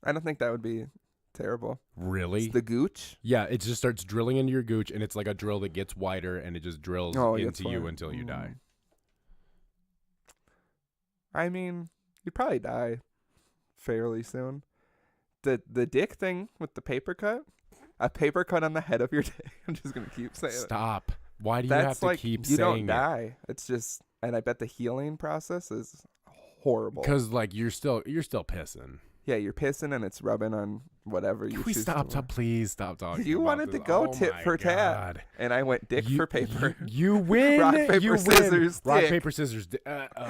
I don't think that would be terrible. Really? It's the gooch? Yeah, it just starts drilling into your gooch, and it's like a drill that gets wider, and it just drills into you until you die. I mean, you'd probably die fairly soon. The dick thing with the paper cut? A paper cut on the head of your dick. I'm just going to keep saying it. Stop. Why do you have to keep saying it? You don't die. It's just, and I bet the healing process is horrible. Because, like, you're still pissing. Yeah, you're pissing and it's rubbing on whatever you choose. Please stop talking. You wanted to go tit for tat, and I went dick for paper. You win. Rock, paper, scissors, Rock, dick. paper, scissors. Because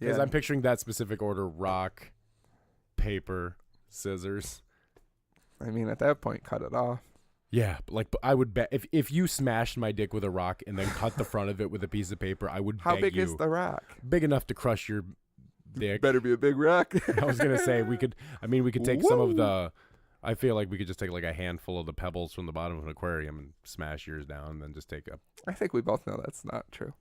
I'm picturing that specific order: rock, paper, scissors. I mean, at that point, cut it off. Yeah, like I would bet if you smashed my dick with a rock and then cut the front of it with a piece of paper, I would. How big is the rock? Big enough to crush your dick. Better be a big rock. I was gonna say we could take some of the. I feel like we could just take like a handful of the pebbles from the bottom of an aquarium and smash yours down, and then just take a. I think we both know that's not true.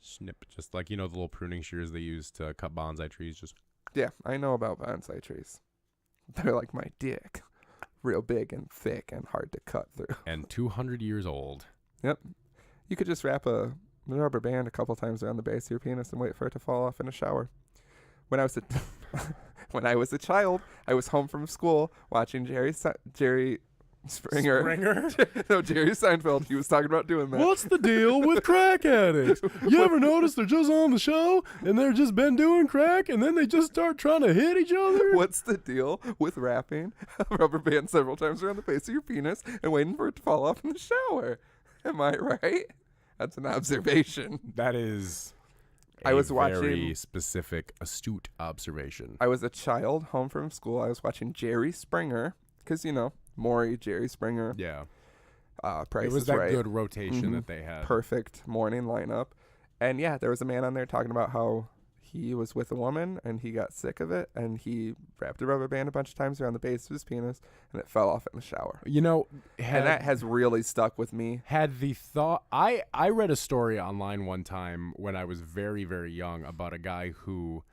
Snip, just like the little pruning shears they use to cut bonsai trees. Just. Yeah, I know about bonsai trees. They're like my dick, real big and thick and hard to cut through. And 200 years old. Yep. You could just wrap a rubber band a couple times around the base of your penis and wait for it to fall off in a shower. When I was a child, I was home from school watching Jerry Springer. No, Jerry Seinfeld. He was talking about doing that. What's the deal with crack addicts? You ever notice they're just on the show and they're just been doing crack and then they just start trying to hit each other? What's the deal with wrapping a rubber band several times around the base of your penis and waiting for it to fall off in the shower? Am I right? That's an observation. That is... I was watching very specific, astute observation. I was a child home from school. I was watching Jerry Springer because, Maury, Jerry Springer. Yeah. Price it was is that Right. good rotation that they had. Perfect morning lineup. And, yeah, there was a man on there talking about how he was with a woman and he got sick of it and he wrapped a rubber band a bunch of times around the base of his penis and it fell off in the shower. You know, and that has really stuck with me. Had the thought, I read a story online one time when I was very, very young about a guy who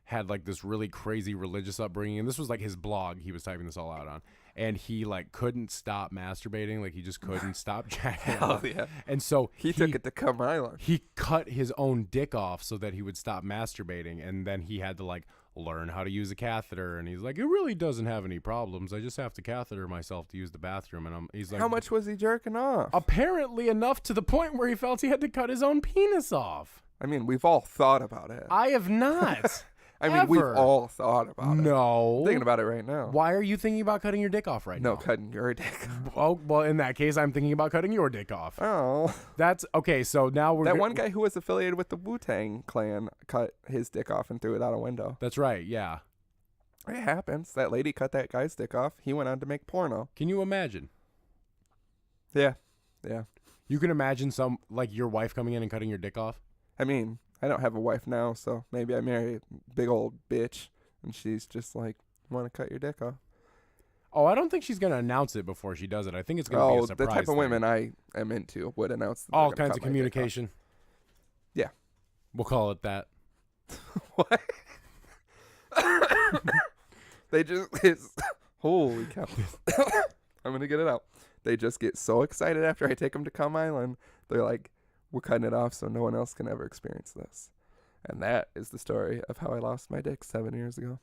had like this really crazy religious upbringing, and this was like his blog. He was typing this all out on, and he like couldn't stop masturbating, like he just couldn't stop jacking. Hell yeah! And so he took it to Come Island. He cut his own dick off so that he would stop masturbating, and then he had to like learn how to use a catheter. And he's like, it really doesn't have any problems. I just have to catheter myself to use the bathroom. And he's like, how much was he jerking off? Apparently enough to the point where he felt he had to cut his own penis off. I mean, we've all thought about it. I have not. I mean, we've all thought about it. No. I'm thinking about it right now. Why are you thinking about cutting your dick off right now? No, cutting your dick off. Oh, well, in that case, I'm thinking about cutting your dick off. Oh. That's, okay, so now we're... That one guy who was affiliated with the Wu-Tang Clan cut his dick off and threw it out a window. That's right, yeah. It happens. That lady cut that guy's dick off. He went on to make porno. Can you imagine? Yeah. Yeah. You can imagine like your wife coming in and cutting your dick off? I mean... I don't have a wife now, so maybe I marry a big old bitch, and she's just like, want to cut your dick off? Oh, I don't think she's going to announce it before she does it. I think it's going to be a surprise the type of thing. women I am into would announce that all kinds of communication. Yeah. We'll call it that. What? They just... holy cow. I'm going to get it out. They just get so excited after I take them to Come Island. They're like... We're cutting it off so no one else can ever experience this. And that is the story of how I lost my dick 7 years ago.